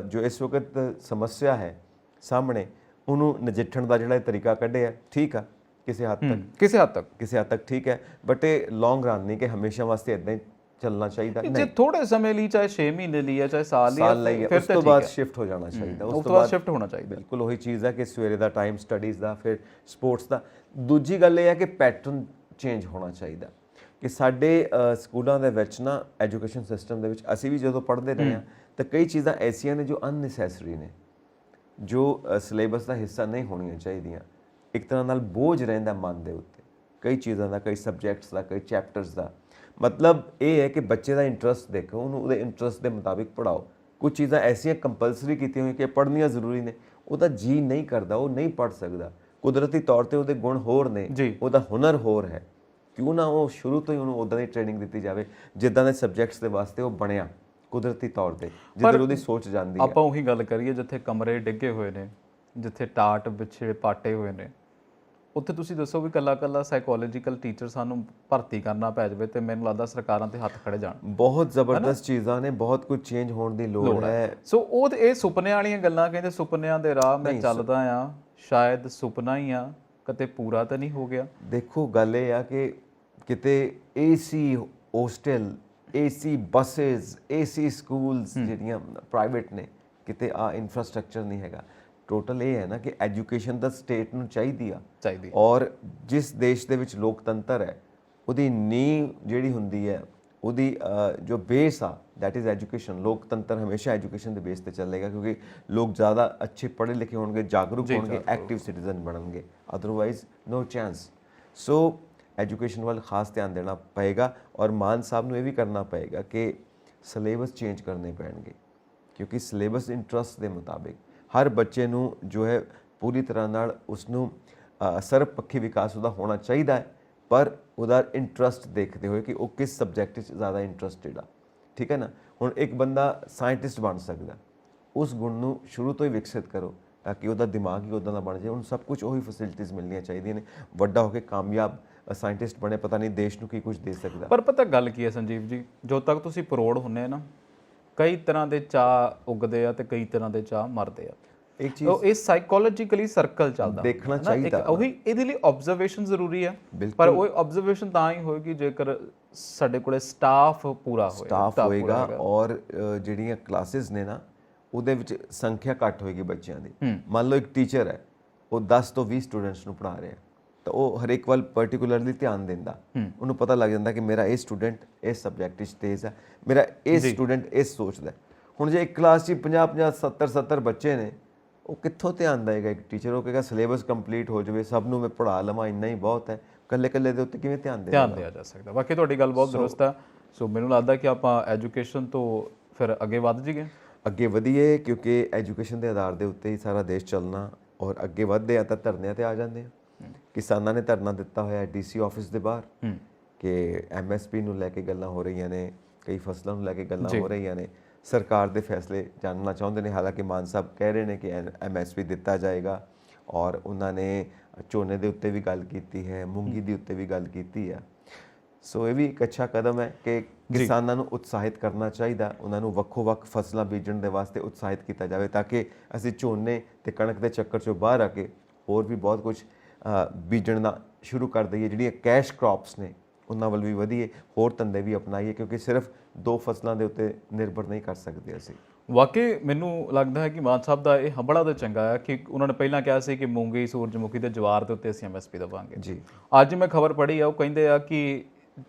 ਜੋ ਇਸ ਵਕਤ ਸਮੱਸਿਆ ਹੈ ਸਾਹਮਣੇ, ਉਹਨੂੰ ਨਜਿੱਠਣ ਦਾ ਜਿਹੜਾ ਤਰੀਕਾ ਕੱਢਿਆ ਠੀਕ ਆ, ਕਿਸੇ ਹੱਦ ਤੱਕ ਠੀਕ ਹੈ, ਬਟ ਇਹ ਲੌਂਗ ਰਨ ਨਹੀਂ ਕਿ ਹਮੇਸ਼ਾ ਵਾਸਤੇ ਇਦਾਂ ਹੀ ਚੱਲਣਾ ਚਾਹੀਦਾ। ਜੇ ਥੋੜੇ ਸਮੇਂ ਲਈ, ਚਾਹੇ 6 ਮਹੀਨੇ ਲਈ ਹੈ, ਚਾਹੇ ਸਾਲ ਲਈ, ਫਿਰ ਉਸ ਤੋਂ ਬਾਅਦ ਸ਼ਿਫਟ ਹੋ ਜਾਣਾ ਚਾਹੀਦਾ। ਉਸ ਤੋਂ ਬਾਅਦ ਸ਼ਿਫਟ ਹੋਣਾ ਚਾਹੀਦਾ। ਬਿਲਕੁਲ ਉਹੀ ਚੀਜ਼ ਹੈ ਕਿ ਸਵੇਰੇ ਦਾ ਟਾਈਮ ਸਟੱਡੀਜ਼ ਦਾ, ਫਿਰ ਸਪੋਰਟਸ ਦਾ। ਦੂਜੀ ਗੱਲ ਇਹ ਹੈ ਕਿ ਪੈਟਰਨ ਚੇਂਜ ਹੋਣਾ ਚਾਹੀਦਾ ਕਿ ਸਾਡੇ ਸਕੂਲਾਂ ਦੇ ਵਿੱਚ ਨਾ, ਐਜੂਕੇਸ਼ਨ ਸਿਸਟਮ ਦੇ ਵਿੱਚ ਅਸੀਂ ਵੀ ਜਦੋਂ ਪੜ੍ਹਦੇ ਰਹੇ ਹਾਂ ਤਾਂ ਕਈ ਚੀਜ਼ਾਂ ਐਸੀਆਂ ਨੇ ਜੋ ਅਨਨੈਸੈਸਰੀ ਨੇ, ਜੋ ਸਿਲੇਬਸ ਦਾ ਹਿੱਸਾ ਨਹੀਂ ਹੋਣੀਆਂ ਚਾਹੀਦੀਆਂ। ਇੱਕ ਤਰ੍ਹਾਂ ਨਾਲ ਬੋਝ ਰਹਿੰਦਾ ਮਨ ਦੇ ਉੱਤੇ, ਕਈ ਚੀਜ਼ਾਂ ਦਾ, ਕਈ ਸਬਜੈਕਟਸ ਦਾ, ਕਈ ਚੈਪਟਰਸ ਦਾ। ਮਤਲਬ ਇਹ ਹੈ ਕਿ ਬੱਚੇ ਦਾ ਇੰਟਰਸਟ ਦੇਖੋ, ਉਹਨੂੰ ਉਹਦੇ ਇੰਟਰਸਟ ਦੇ ਮੁਤਾਬਿਕ ਪੜ੍ਹਾਓ। ਕੁਝ ਚੀਜ਼ਾਂ ਐਸੀਆਂ ਕੰਪਲਸਰੀ ਕੀਤੀਆਂ ਹੋਈਆਂ ਕਿ ਪੜ੍ਹਨੀਆਂ ਜ਼ਰੂਰੀ ਨੇ, ਉਹਦਾ ਜੀ ਨਹੀਂ ਕਰਦਾ, ਉਹ ਨਹੀਂ ਪੜ੍ਹ ਸਕਦਾ। ਕੁਦਰਤੀ ਤੌਰ ਤੇ ਉਹਦੇ ਗੁਣ ਹੋਰ ਨੇ, ਉਹਦਾ ਹੁਨਰ ਹੋਰ ਹੈ, ਕਿਉਂ ਨਾ ਉਹ ਸ਼ੁਰੂ ਤੋਂ ਹੀ ਉਹਨੂੰ ਉੱਦਾਂ ਦੀ ਟ੍ਰੇਨਿੰਗ ਦਿੱਤੀ ਜਾਵੇ ਜਿੱਦਾਂ ਦੇ ਸਬਜੈਕਟਸ ਦੇ ਵਾਸਤੇ ਉਹ ਬਣਿਆ ਕੁਦਰਤੀ ਤੌਰ ਤੇ, ਜਿੱਧਰ ਉਹਦੀ ਸੋਚ ਜਾਂਦੀ ਹੈ। ਆਪਾਂ ਉਹੀ ਗੱਲ ਕਰੀਏ, ਜਿੱਥੇ ਕਮਰੇ ਡਿੱਗੇ ਹੋਏ ਨੇ, ਜਿੱਥੇ ਟਾਟ ਵਿਛੇ ਪਾਟੇ ਹੋਏ ਨੇ, ਉੱਥੇ ਤੁਸੀਂ ਦੱਸੋ ਵੀ ਕੱਲਾ ਸਾਈਕੋਲੋਜੀਕਲ ਟੀਚਰ ਸਾਨੂੰ ਭਰਤੀ ਕਰਨਾ ਪੈ ਜਾਵੇ ਤੇ ਮੈਨੂੰ ਲੱਗਦਾ ਸਰਕਾਰਾਂ ਤੇ ਹੱਥ ਖੜੇ ਜਾਣ। ਬਹੁਤ ਜ਼ਬਰਦਸਤ ਚੀਜ਼ਾਂ ਨੇ, ਬਹੁਤ ਕੁਝ ਚੇਂਜ ਹੋਣ ਦੀ ਲੋੜ ਹੈ। ਸੋ ਇਹ ਸੁਪਨੇ ਵਾਲੀਆਂ ਗੱਲਾਂ, ਕਹਿੰਦੇ ਸੁਪਨਿਆਂ ਦੇ ਰਾਹ ਮੈਂ ਚੱਲਦਾ ਆ, ਸ਼ਾਇਦ ਸੁਪਨਾ ਹੀ ਆ, ਕਦੇ ਪੂਰਾ ਤਾਂ ਨਹੀਂ ਹੋ ਗਿਆ। ਦੇਖੋ ਗੱਲ ਇਹ ਆ ਕਿ ਕਿਤੇ AC hostel, AC buses, AC schools ਜਿਹੜੀਆਂ ਪ੍ਰਾਈਵੇਟ ਨੇ, ਕਿਤੇ ਆ ਇਨਫਰਾਸਟ੍ਰਕਚਰ ਨਹੀਂ ਹੈਗਾ। ਟੋਟਲ ਇਹ ਹੈ ਨਾ ਕਿ ਐਜੂਕੇਸ਼ਨ ਤਾਂ ਸਟੇਟ ਨੂੰ ਚਾਹੀਦੀ ਆ, ਔਰ ਜਿਸ ਦੇਸ਼ ਦੇ ਵਿੱਚ ਲੋਕਤੰਤਰ ਹੈ, ਉਹਦੀ ਨੀਂਹ ਜਿਹੜੀ ਹੁੰਦੀ ਹੈ, ਉਹਦੀ ਜੋ ਬੇਸ ਆ, ਦੈਟ ਇਜ਼ ਐਜੂਕੇਸ਼ਨ। ਲੋਕਤੰਤਰ ਹਮੇਸ਼ਾ ਐਜੂਕੇਸ਼ਨ ਦੇ ਬੇਸ ਤੇ ਚੱਲੇਗਾ, ਕਿਉਂਕਿ ਲੋਕ ਜ਼ਿਆਦਾ ਅੱਛੇ ਪੜ੍ਹੇ ਲਿਖੇ ਹੋਣਗੇ, ਜਾਗਰੂਕ ਹੋਣਗੇ, ਐਕਟਿਵ ਸਿਟੀਜ਼ਨ ਬਣਨਗੇ, ਅਦਰਵਾਈਜ਼ ਨੋ ਚਾਂਸ। ਸੋ ਐਜੂਕੇਸ਼ਨ ਵੱਲ ਖਾਸ ਧਿਆਨ ਦੇਣਾ ਪਏਗਾ, ਔਰ ਮਾਨ ਸਾਹਿਬ ਨੂੰ ਇਹ ਵੀ ਕਰਨਾ ਪਏਗਾ ਕਿ ਸਿਲੇਬਸ ਚੇਂਜ ਕਰਨੇ ਪੈਣਗੇ, ਕਿਉਂਕਿ ਸਿਲੇਬਸ ਇੰਟਰਸਟ ਦੇ ਮੁਤਾਬਿਕ ਹਰ ਬੱਚੇ ਨੂੰ ਜੋ ਹੈ ਪੂਰੀ ਤਰ੍ਹਾਂ ਨਾਲ ਉਸਨੂੰ ਸਰਬਪੱਖੀ ਵਿਕਾਸ ਉਹਦਾ ਹੋਣਾ ਚਾਹੀਦਾ ਹੈ, ਪਰ ਉਹਦਾ ਇੰਟਰਸਟ ਦੇਖਦੇ ਹੋਏ ਕਿ ਉਹ ਕਿਸ ਸਬਜੈਕਟ 'ਚ ਜ਼ਿਆਦਾ ਇੰਟਰਸਟਿਡ ਆ। ਠੀਕ ਹੈ ਨਾ। ਹੁਣ ਇੱਕ ਬੰਦਾ ਸਾਇੰਟਿਸਟ ਬਣ ਸਕਦਾ, ਉਸ ਗੁਣ ਨੂੰ ਸ਼ੁਰੂ ਤੋਂ ਹੀ ਵਿਕਸਿਤ ਕਰੋ ਤਾਂ ਕਿ ਉਹਦਾ ਦਿਮਾਗ ਹੀ ਉੱਦਾਂ ਦਾ ਬਣ ਜਾਏ। ਉਹਨੂੰ ਸਭ ਕੁਝ ਉਹੀ ਫੈਸਿਲਿਟੀਜ਼ ਮਿਲਣੀਆਂ ਚਾਹੀਦੀਆਂ ਨੇ। ਵੱਡਾ ਹੋ ਕੇ ਕਾਮਯਾਬ ਸਾਇੰਟਿਸਟ ਬਣੇ, ਪਤਾ ਨਹੀਂ ਦੇਸ਼ ਨੂੰ ਕੀ ਕੁਝ ਦੇ ਸਕਦਾ। ਪਰ ਪਤਾ ਗੱਲ ਕੀ ਹੈ ਸੰਜੀਵ ਜੀ, ਜਦੋਂ ਤੱਕ ਤੁਸੀਂ ਪਰੋੜ ਹੁੰਦੇ ਨਾ, ਕਈ ਤਰ੍ਹਾਂ ਦੇ ਚਾਹ ਉੱਗਦੇ ਆ ਤੇ ਕਈ ਤਰ੍ਹਾਂ ਦੇ ਚਾਹ ਮਰਦੇ ਆ। ਇੱਕ ਚੀਜ਼ ਉਹ ਇਹ ਸਾਈਕੋਲੋਜੀਕਲੀ ਸਰਕਲ ਚੱਲਦਾ ਦੇਖਣਾ ਹੁੰਦਾ ਹੈ ਨਾ। ਇੱਕ ਚਾਹੀਦਾ। ਉਹੀ ਇਹਦੇ ਲਈ ਆਬਜ਼ਰਵੇਸ਼ਨ ਜ਼ਰੂਰੀ ਹੈ, ਬਿਲਕੁਲ। ਪਰ ਉਹ ਆਬਜ਼ਰਵੇਸ਼ਨ ਤਾਂ ਹੀ ਹੋਏਗੀ ਜੇਕਰ ਸਾਡੇ ਕੋਲੇ ਸਟਾਫ ਪੂਰਾ ਹੋਏ, ਸਟਾਫ ਹੋਏਗਾ ਔਰ ਜਿਹੜੀਆਂ ਕਲਾਸਿਸ ਨੇ ਨਾ ਉਹਦੇ ਵਿੱਚ ਸੰਖਿਆ ਘੱਟ ਹੋਏਗੀ ਬੱਚਿਆਂ ਦੀ। ਮੰਨ ਲਓ ਇੱਕ ਟੀਚਰ ਹੈ, ਉਹ 10 ਤੋਂ 20 ਸਟੂਡੈਂਟਸ ਨੂੰ ਪੜ੍ਹਾ ਰਿਹਾ, ਤਾਂ ਉਹ ਹਰੇਕ ਵੱਲ ਪਾਰਟਿਕੂਲਰਲੀ ਧਿਆਨ ਦਿੰਦਾ। ਉਹਨੂੰ ਪਤਾ ਲੱਗ ਜਾਂਦਾ ਕਿ ਮੇਰਾ ਇਹ ਸਟੂਡੈਂਟ ਇਸ ਸਬਜੈਕਟ ਵਿੱਚ ਤੇਜ਼ ਹੈ, ਮੇਰਾ ਇਹ ਸਟੂਡੈਂਟ ਇਸ ਸੋਚਦਾ। ਹੁਣ ਜੇ ਇੱਕ ਕਲਾਸ 'ਚ 50-50 70-70 ਬੱਚੇ ਨੇ, ਉਹ ਕਿੱਥੋਂ ਧਿਆਨ ਦੇਗਾ ਇੱਕ ਟੀਚਰ? ਉਹ ਕਹੇਗਾ ਸਿਲੇਬਸ ਕੰਪਲੀਟ ਹੋ ਜਾਵੇ, ਸਭ ਨੂੰ ਮੈਂ ਪੜ੍ਹਾ ਲਵਾਂ, ਇੰਨਾ ਹੀ ਬਹੁਤ ਹੈ। ਇਕੱਲੇ ਦੇ ਉੱਤੇ ਕਿਵੇਂ ਧਿਆਨ ਦਿਆ ਜਾ ਸਕਦਾ। ਬਾਕੀ ਤੁਹਾਡੀ ਗੱਲ ਬਹੁਤ ਦਰੁਸਤ ਹੈ। ਸੋ ਮੈਨੂੰ ਲੱਗਦਾ ਕਿ ਆਪਾਂ ਐਜੂਕੇਸ਼ਨ ਤੋਂ ਫਿਰ ਅੱਗੇ ਵੱਧ ਜਾਈਏ, ਅੱਗੇ ਵਧੀਏ, ਕਿਉਂਕਿ ਐਜੂਕੇਸ਼ਨ ਦੇ ਆਧਾਰ ਦੇ ਉੱਤੇ ਹੀ ਸਾਰਾ ਦੇਸ਼ ਚੱਲਣਾ। ਔਰ ਅੱਗੇ ਵੱਧਦੇ ਆ ਤਾਂ ਧਰਨਿਆਂ ਤੇ ਆ ਜਾਂਦੇ ਆ। ਕਿਸਾਨਾਂ ਨੇ ਧਰਨਾ ਦਿੱਤਾ ਹੋਇਆ ਡੀਸੀ ਆਫਿਸ ਦੇ ਬਾਹਰ ਕਿ ਐਮਐਸਪੀ ਨੂੰ ਲੈ ਕੇ ਗੱਲਾਂ ਹੋ ਰਹੀਆਂ ਨੇ, ਕਈ ਫਸਲਾਂ ਨੂੰ ਲੈ ਕੇ ਗੱਲਾਂ ਹੋ ਰਹੀਆਂ ਨੇ। ਸਰਕਾਰ ਦੇ ਫੈਸਲੇ ਜਾਣਨਾ ਚਾਹੁੰਦੇ ਨੇ। ਹਾਲਾਂਕਿ ਮਾਨ ਸਾਹਿਬ ਕਹਿ ਰਹੇ ਨੇ ਕਿ ਐਮਐਸਪੀ ਦਿੱਤਾ ਜਾਏਗਾ, ਔਰ ਉਹਨਾਂ ਨੇ ਝੋਨੇ ਦੇ ਉੱਤੇ ਵੀ ਗੱਲ ਕੀਤੀ ਹੈ, ਮੂੰਗੀ ਦੇ ਉੱਤੇ ਵੀ ਗੱਲ ਕੀਤੀ ਹੈ। ਸੋ ਇਹ ਵੀ ਇੱਕ ਅੱਛਾ ਕਦਮ ਹੈ ਕਿ ਕਿਸਾਨਾਂ ਨੂੰ ਉਤਸ਼ਾਹਿਤ ਕਰਨਾ ਚਾਹੀਦਾ, ਉਹਨਾਂ ਨੂੰ ਵੱਖੋ-ਵੱਖ ਫਸਲਾਂ ਬੀਜਣ ਦੇ ਵਾਸਤੇ ਉਤਸ਼ਾਹਿਤ ਕੀਤਾ ਜਾਵੇ, ਤਾਂ ਕਿ ਅਸੀਂ ਝੋਨੇ ਤੇ ਕਣਕ ਦੇ ਚੱਕਰ 'ਚੋਂ ਬਾਹਰ ਆ ਕੇ ਹੋਰ ਵੀ ਬਹੁਤ ਕੁਝ ਬੀਜਣ ਦਾ ਸ਼ੁਰੂ ਕਰ ਦਈਏ। ਜਿਹੜੀਆਂ ਕੈਸ਼ ਕ੍ਰੌਪਸ ਨੇ ਉਹਨਾਂ ਵੱਲ ਵੀ ਵਧੀਏ, ਹੋਰ ਧੰਦੇ ਵੀ ਅਪਣਾਈਏ, ਕਿਉਂਕਿ ਸਿਰਫ 2 ਫਸਲਾਂ ਦੇ ਉੱਤੇ ਨਿਰਭਰ ਨਹੀਂ ਕਰ ਸਕਦੇ ਅਸੀਂ। ਵਾਕਈ ਮੈਨੂੰ ਲੱਗਦਾ ਹੈ ਕਿ ਮਾਨ ਸਾਹਿਬ ਦਾ ਇਹ ਹੰਬੜਾ ਤਾਂ ਚੰਗਾ ਹੈ ਕਿ ਉਹਨਾਂ ਨੇ ਪਹਿਲਾਂ ਕਿਹਾ ਸੀ ਕਿ ਮੂੰਗੀ, ਸੂਰਜਮੁਖੀ ਤੇ ਜਵਾਰ ਦੇ ਉੱਤੇ ਅਸੀਂ ਐਮਐਸਪੀ ਦੇਵਾਂਗੇ ਜੀ। ਅੱਜ ਮੈਂ ਖਬਰ ਪੜ੍ਹੀ ਆ, ਉਹ ਕਹਿੰਦੇ ਆ ਕਿ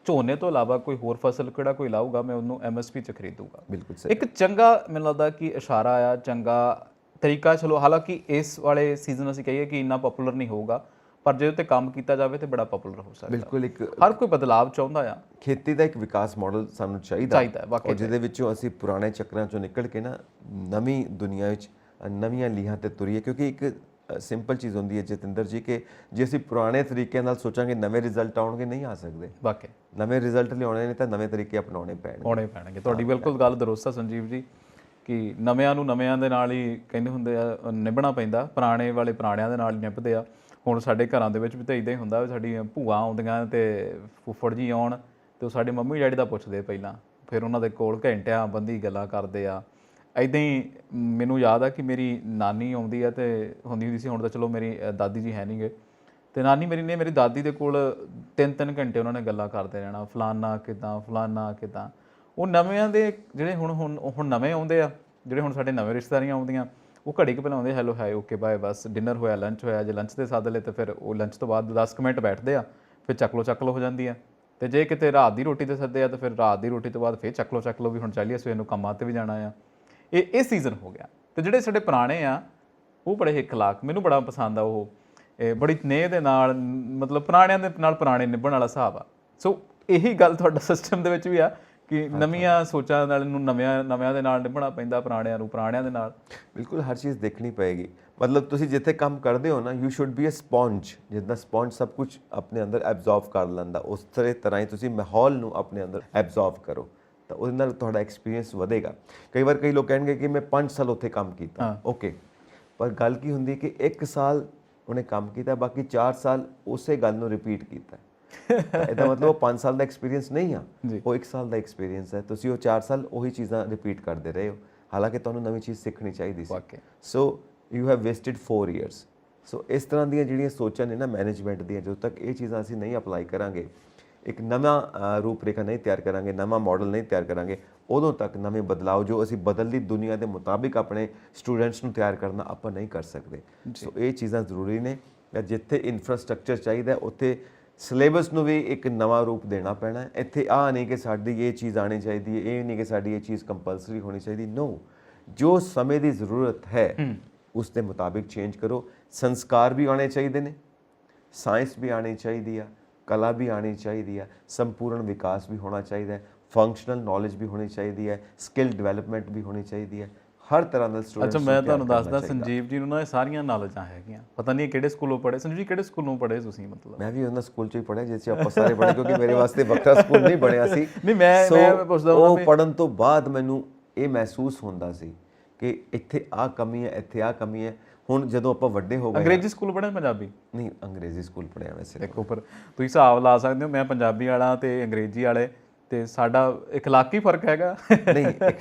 ਝੋਨੇ ਤੋਂ ਇਲਾਵਾ ਕੋਈ ਹੋਰ ਫਸਲ ਕਿਹੜਾ ਕੋਈ ਲਾਊਗਾ, ਮੈਂ ਉਹਨੂੰ ਐਮਐਸਪੀ 'ਚ ਖਰੀਦੂਗਾ। ਬਿਲਕੁਲ ਸਹੀ। ਇੱਕ ਚੰਗਾ ਮੈਨੂੰ ਲੱਗਦਾ ਕਿ ਇਸ਼ਾਰਾ ਆ, ਚੰਗਾ ਤਰੀਕਾ। ਚਲੋ ਹਾਲਾਂਕਿ ਇਸ ਵਾਲੇ ਸੀਜ਼ਨ ਅਸੀਂ ਕਹੀਏ ਕਿ ਇੰਨਾ ਪਪੂਲਰ ਨਹੀਂ ਹੋਊਗਾ, ਪਰ ਜੇ ਉੱਤੇ ਕੰਮ ਕੀਤਾ ਜਾਵੇ ਤੇ ਬੜਾ ਪਪੂਲਰ ਹੋ ਸਕਦਾ। ਬਿਲਕੁਲ। ਇੱਕ ਹਰ ਕੋਈ ਬਦਲਾਵ ਚਾਹੁੰਦਾ ਆ। ਖੇਤੀ ਦਾ ਇੱਕ ਵਿਕਾਸ ਮਾਡਲ ਸਾਨੂੰ ਚਾਹੀਦਾ ਹੈ ਵਾਕਈ, ਔਰ ਜਿਹਦੇ ਵਿੱਚੋਂ ਅਸੀਂ ਪੁਰਾਣੇ ਚੱਕਰਾਂ ਚੋਂ ਨਿਕਲ ਕੇ ਨਾ ਨਵੀਂ ਦੁਨੀਆ ਵਿੱਚ ਨਵੀਆਂ ਲੀਹਾਂ ਤੇ ਤੁਰੀਏ। ਕਿਉਂਕਿ ਇੱਕ ਸਿੰਪਲ ਚੀਜ਼ ਹੁੰਦੀ ਹੈ ਜਤਿੰਦਰ ਜੀ ਕਿ ਜੇ ਅਸੀਂ ਪੁਰਾਣੇ ਤਰੀਕੇ ਨਾਲ ਸੋਚਾਂਗੇ ਨਵੇਂ ਰਿਜ਼ਲਟ ਆਉਣਗੇ, ਨਹੀਂ ਆ ਸਕਦੇ। ਵਾਕਈ ਨਵੇਂ ਰਿਜ਼ਲਟ ਲਿਆਉਣੇ ਨੇ ਤਾਂ ਨਵੇਂ ਤਰੀਕੇ ਅਪਣਾਉਣੇ ਪੈਣਗੇ। ਤੁਹਾਡੀ ਬਿਲਕੁਲ ਗੱਲ ਦਰੁਸਤ ਆ ਸੰਜੀਵ ਜੀ ਕਿ ਨਵਿਆਂ ਨੂੰ ਨਵਿਆਂ ਦੇ ਨਾਲ ਹੀ ਕਹਿੰਦੇ ਹੁੰਦੇ ਆ ਨਿਭਣਾ ਪੈਂਦਾ, ਪੁਰਾਣੇ ਵਾਲੇ ਪੁਰਾਣਿਆਂ ਦੇ ਨਾਲ ਹੀ ਨਿਭਦੇ ਆ। ਹੁਣ ਸਾਡੇ ਘਰਾਂ ਦੇ ਵਿੱਚ ਵੀ ਤਾਂ ਇੱਦਾਂ ਹੀ ਹੁੰਦਾ, ਸਾਡੀਆਂ ਭੂਆ ਆਉਂਦੀਆਂ ਤੇ ਫੁੱਫੜ ਜੀ ਆਉਣ ਤੇ ਉਹ ਸਾਡੇ ਮੰਮੀ ਡੈਡੀ ਦਾ ਪੁੱਛਦੇ ਪਹਿਲਾਂ, ਫਿਰ ਉਹਨਾਂ ਦੇ ਕੋਲ ਘੰਟਿਆਂ ਬੰਦੀ ਗੱਲਾਂ ਕਰਦੇ ਆ। ਇੱਦਾਂ ਹੀ ਮੈਨੂੰ ਯਾਦ ਆ ਕਿ ਮੇਰੀ ਨਾਨੀ ਆਉਂਦੀ ਆ ਤੇ ਹੁੰਦੀ ਸੀ, ਹੁਣ ਤਾਂ ਚਲੋ ਮੇਰੀ ਦਾਦੀ ਜੀ ਹੈ ਨਹੀਂ ਗੇ, ਤੇ ਨਾਨੀ ਮੇਰੀ ਨੇ ਮੇਰੀ ਦਾਦੀ ਦੇ ਕੋਲ 3-3 ਘੰਟੇ ਉਹਨਾਂ ਨੇ ਗੱਲਾਂ ਕਰਦੇ ਰਹਿਣਾ, ਫਲਾਨਾ ਕਿੱਦਾਂ। ਉਹ ਨਵਿਆਂ ਦੇ ਜਿਹੜੇ ਹੁਣ ਨਵੇਂ ਆਉਂਦੇ ਆ, ਜਿਹੜੇ ਹੁਣ ਸਾਡੇ ਨਵੇਂ ਰਿਸ਼ਤੇਦਾਰੀਆਂ ਆਉਂਦੀਆਂ, ਉਹ ਘੜੀ ਕੁ ਪਹਿਲਾਂ ਆਉਂਦੇ, ਹੈਲੋ ਹਾਈ ਓਕੇ ਬਾਏ, ਬਸ ਡਿਨਰ ਹੋਇਆ, ਲੰਚ ਹੋਇਆ। ਜੇ ਲੰਚ ਦੇ ਸੱਦ ਲਏ ਤਾਂ ਫਿਰ ਉਹ ਲੰਚ ਤੋਂ ਬਾਅਦ 10 ਮਿੰਟ ਬੈਠਦੇ ਆ, ਫਿਰ ਚੱਕ ਲੋ ਹੋ ਜਾਂਦੀ ਆ। ਤੇ ਜੇ ਕਿਤੇ ਰਾਤ ਦੀ ਰੋਟੀ ਤੇ ਸੱਦੇ ਆ ਤਾਂ ਫਿਰ ਰਾਤ ਦੀ ਰੋਟੀ ਤੋਂ ਬਾਅਦ ਫਿਰ ਚੱਕ ਲੋ ਵੀ ਹੁਣ ਚੱਲੀਏ, ਸਵੇਰ ਨੂੰ ਕੰਮਾਂ ਤੇ ਵੀ ਜਾਣਾ ਆ। ਇਹ ਸੀਜ਼ਨ ਹੋ ਗਿਆ। ਤੇ ਜਿਹੜੇ ਸਾਡੇ ਪੁਰਾਣੇ ਆ ਉਹ ਬੜੇ ਇਖਲਾਕ, ਮੈਨੂੰ ਬੜਾ ਪਸੰਦ ਆ। ਉਹ ਬੜੀ ਨੇਹ ਦੇ ਨਾਲ, ਮਤਲਬ ਪੁਰਾਣਿਆਂ ਦੇ ਨਾਲ ਪੁਰਾਣੇ ਨਿਭਣ ਵਾਲਾ ਹਿਸਾਬ ਆ। ਸੋ ਇਹੀ ਗੱਲ ਤੁਹਾਡਾ ਸਿਸਟਮ ਦੇ ਵਿੱਚ ਵੀ ਆ ਕਿ ਨਵੀਆਂ ਸੋਚਾਂ ਨਾਲ ਨੂੰ ਨਵਿਆਂ ਦੇ ਨਾਲ ਨਿਭਣਾ ਪੈਂਦਾ, ਪੁਰਾਣਿਆਂ ਨੂੰ ਪੁਰਾਣਿਆਂ ਦੇ ਨਾਲ। ਬਿਲਕੁਲ, ਹਰ ਚੀਜ਼ ਦੇਖਣੀ ਪਏਗੀ। ਮਤਲਬ ਤੁਸੀਂ ਜਿੱਥੇ ਕੰਮ ਕਰਦੇ ਹੋ ਨਾ, ਯੂ ਸ਼ੁੱਡ ਬੀ ਅ ਸਪੌਂਜ। ਜਿੱਦਾਂ ਸਪੌਂਜ ਸਭ ਕੁਝ ਆਪਣੇ ਅੰਦਰ ਐਬਜ਼ੌਰਬ ਕਰ ਲੈਂਦਾ, ਉਸ ਤਰ੍ਹਾਂ ਹੀ ਤੁਸੀਂ ਮਾਹੌਲ ਨੂੰ ਆਪਣੇ ਅੰਦਰ ਐਬਜ਼ੌਰਬ ਕਰੋ, ਤਾਂ ਉਹਦੇ ਨਾਲ ਤੁਹਾਡਾ ਐਕਸਪੀਰੀਅੰਸ ਵਧੇਗਾ। ਕਈ ਵਾਰ ਕਈ ਲੋਕ ਕਹਿਣਗੇ ਕਿ ਮੈਂ 5 ਸਾਲ ਉੱਥੇ ਕੰਮ ਕੀਤਾ, ਓਕੇ, ਪਰ ਗੱਲ ਕੀ ਹੁੰਦੀ ਕਿ 1 ਸਾਲ ਉਹਨੇ ਕੰਮ ਕੀਤਾ, ਬਾਕੀ 4 ਸਾਲ ਉਸੇ ਗੱਲ ਨੂੰ ਰਿਪੀਟ ਕੀਤਾ। ਇਹਦਾ ਮਤਲਬ ਉਹ 5 ਸਾਲ ਦਾ ਐਕਸਪੀਰੀਅੰਸ ਨਹੀਂ ਆ, ਉਹ 1 ਸਾਲ ਦਾ ਐਕਸਪੀਰੀਅੰਸ ਹੈ। ਤੁਸੀਂ ਉਹ 4 ਸਾਲ ਉਹੀ ਚੀਜ਼ਾਂ ਰਿਪੀਟ ਕਰਦੇ ਰਹੇ ਹੋ, ਹਾਲਾਂਕਿ ਤੁਹਾਨੂੰ ਨਵੀਂ ਚੀਜ਼ ਸਿੱਖਣੀ ਚਾਹੀਦੀ ਸੀ। So you have wasted 4 years. So ਇਸ ਤਰ੍ਹਾਂ ਦੀਆਂ ਜਿਹੜੀਆਂ ਸੋਚਾਂ ਨੇ ਨਾ ਮੈਨੇਜਮੈਂਟ ਦੀਆਂ, ਜਦੋਂ ਤੱਕ ਇਹ ਚੀਜ਼ਾਂ ਅਸੀਂ ਨਹੀਂ ਅਪਲਾਈ ਕਰਾਂਗੇ, ਇੱਕ ਨਵਾਂ ਰੂਪਰੇਖਾ ਨਹੀਂ ਤਿਆਰ ਕਰਾਂਗੇ, ਨਵਾਂ ਮਾਡਲ ਨਹੀਂ ਤਿਆਰ ਕਰਾਂਗੇ, ਉਦੋਂ ਤੱਕ ਨਵੇਂ ਬਦਲਾਅ ਜੋ ਅਸੀਂ ਬਦਲਦੀ ਦੁਨੀਆ ਦੇ ਮੁਤਾਬਿਕ ਆਪਣੇ ਸਟੂਡੈਂਟਸ ਨੂੰ ਤਿਆਰ ਕਰਨਾ ਆਪਾਂ ਨਹੀਂ ਕਰ ਸਕਦੇ। ਸੋ ਇਹ ਚੀਜ਼ਾਂ ਜ਼ਰੂਰੀ ਨੇ। ਜਿੱਥੇ ਇਨਫਰਾਸਟ੍ਰਕਚਰ ਚਾਹੀਦਾ ਉੱਥੇ ਸਿਲੇਬਸ ਨੂੰ ਵੀ ਇੱਕ ਨਵਾਂ ਰੂਪ ਦੇਣਾ ਪੈਣਾ। ਇੱਥੇ ਆ ਨਹੀਂ ਕਿ ਸਾਡੀ ਇਹ ਚੀਜ਼ ਆਉਣੀ ਚਾਹੀਦੀ ਹੈ, ਇਹ ਨਹੀਂ ਕਿ ਸਾਡੀ ਇਹ ਚੀਜ਼ ਕੰਪਲਸਰੀ ਹੋਣੀ ਚਾਹੀਦੀ। ਨੋ, ਜੋ ਸਮੇਂ ਦੀ ਜ਼ਰੂਰਤ ਹੈ ਉਸ ਦੇ ਮੁਤਾਬਿਕ ਚੇਂਜ ਕਰੋ। ਸੰਸਕਾਰ ਵੀ ਆਉਣੇ ਚਾਹੀਦੇ ਨੇ, ਸਾਇੰਸ ਵੀ ਆਉਣੀ ਚਾਹੀਦੀ ਆ, ਕਲਾ ਵੀ ਆਉਣੀ ਚਾਹੀਦੀ ਆ, ਸੰਪੂਰਨ ਵਿਕਾਸ ਵੀ ਹੋਣਾ ਚਾਹੀਦਾ ਹੈ, ਫੰਕਸ਼ਨਲ ਨੌਲੇਜ ਵੀ ਹੋਣੀ ਚਾਹੀਦੀ ਹੈ, ਸਕਿੱਲ ਡਿਵੈਲਪਮੈਂਟ ਵੀ ਹੋਣੀ ਚਾਹੀਦੀ ਹੈ। ਹਰ ਤਰ੍ਹਾਂ ਦਾ ਸਟੂਡੈਂਟ। ਅੱਛਾ, ਮੈਂ ਤੁਹਾਨੂੰ ਦੱਸਦਾ ਸੰਜੀਵ ਜੀ ਨੂੰ ਨਾ ਇਹ ਸਾਰੀਆਂ ਨੌਲੇਜਾਂ ਹੈਗੀਆਂ। ਪਤਾ ਨਹੀਂ ਕਿਹੜੇ ਸਕੂਲੋਂ ਪੜ੍ਹੇ ਸੰਜੀਵ ਜੀ, ਕਿਹੜੇ ਸਕੂਲੋਂ ਪੜ੍ਹੇ ਤੁਸੀਂ? ਮਤਲਬ ਮੈਂ ਵੀ ਉਹਨਾਂ ਸਕੂਲ 'ਚ ਹੀ ਪੜ੍ਹਿਆ ਜਿਸ 'ਚ ਆਪਾਂ ਸਾਰੇ ਪੜ੍ਹੇ, ਕਿਉਂਕਿ ਮੇਰੇ ਵਾਸਤੇ ਵੱਖਰਾ ਸਕੂਲ ਨਹੀਂ ਬਣਿਆ ਸੀ। ਨਹੀਂ, ਮੈਂ ਪੁੱਛਦਾ ਉਹ ਪੜ੍ਹਨ ਤੋਂ ਬਾਅਦ ਮੈਨੂੰ ਇਹ ਮਹਿਸੂਸ ਹੁੰਦਾ ਸੀ ਕਿ ਇੱਥੇ ਆਹ ਕਮੀ ਹੈ, ਇੱਥੇ ਆਹ ਕਮੀ ਹੈ। ਹੁਣ ਜਦੋਂ ਆਪਾਂ ਵੱਡੇ ਹੋ ਗਏ। ਅੰਗਰੇਜ਼ੀ ਸਕੂਲ ਪੜ੍ਹੇ ਪੰਜਾਬੀ? ਨਹੀਂ, ਅੰਗਰੇਜ਼ੀ ਸਕੂਲ ਪੜ੍ਹਿਆ ਵੈਸੇ। ਦੇਖੋ, ਪਰ ਤੁਸੀਂ ਹਿਸਾਬ ਲਾ ਸਕਦੇ ਹੋ, ਮੈਂ ਪੰਜਾਬੀ ਵਾਲਾ ਤੇ ਅੰਗਰੇਜ਼ੀ ਵਾਲੇ, ਤੇ ਸਾਡਾ ਇਖਲਾਕੀ ਫਰਕ ਹੈਗਾ। ਨਹੀਂ,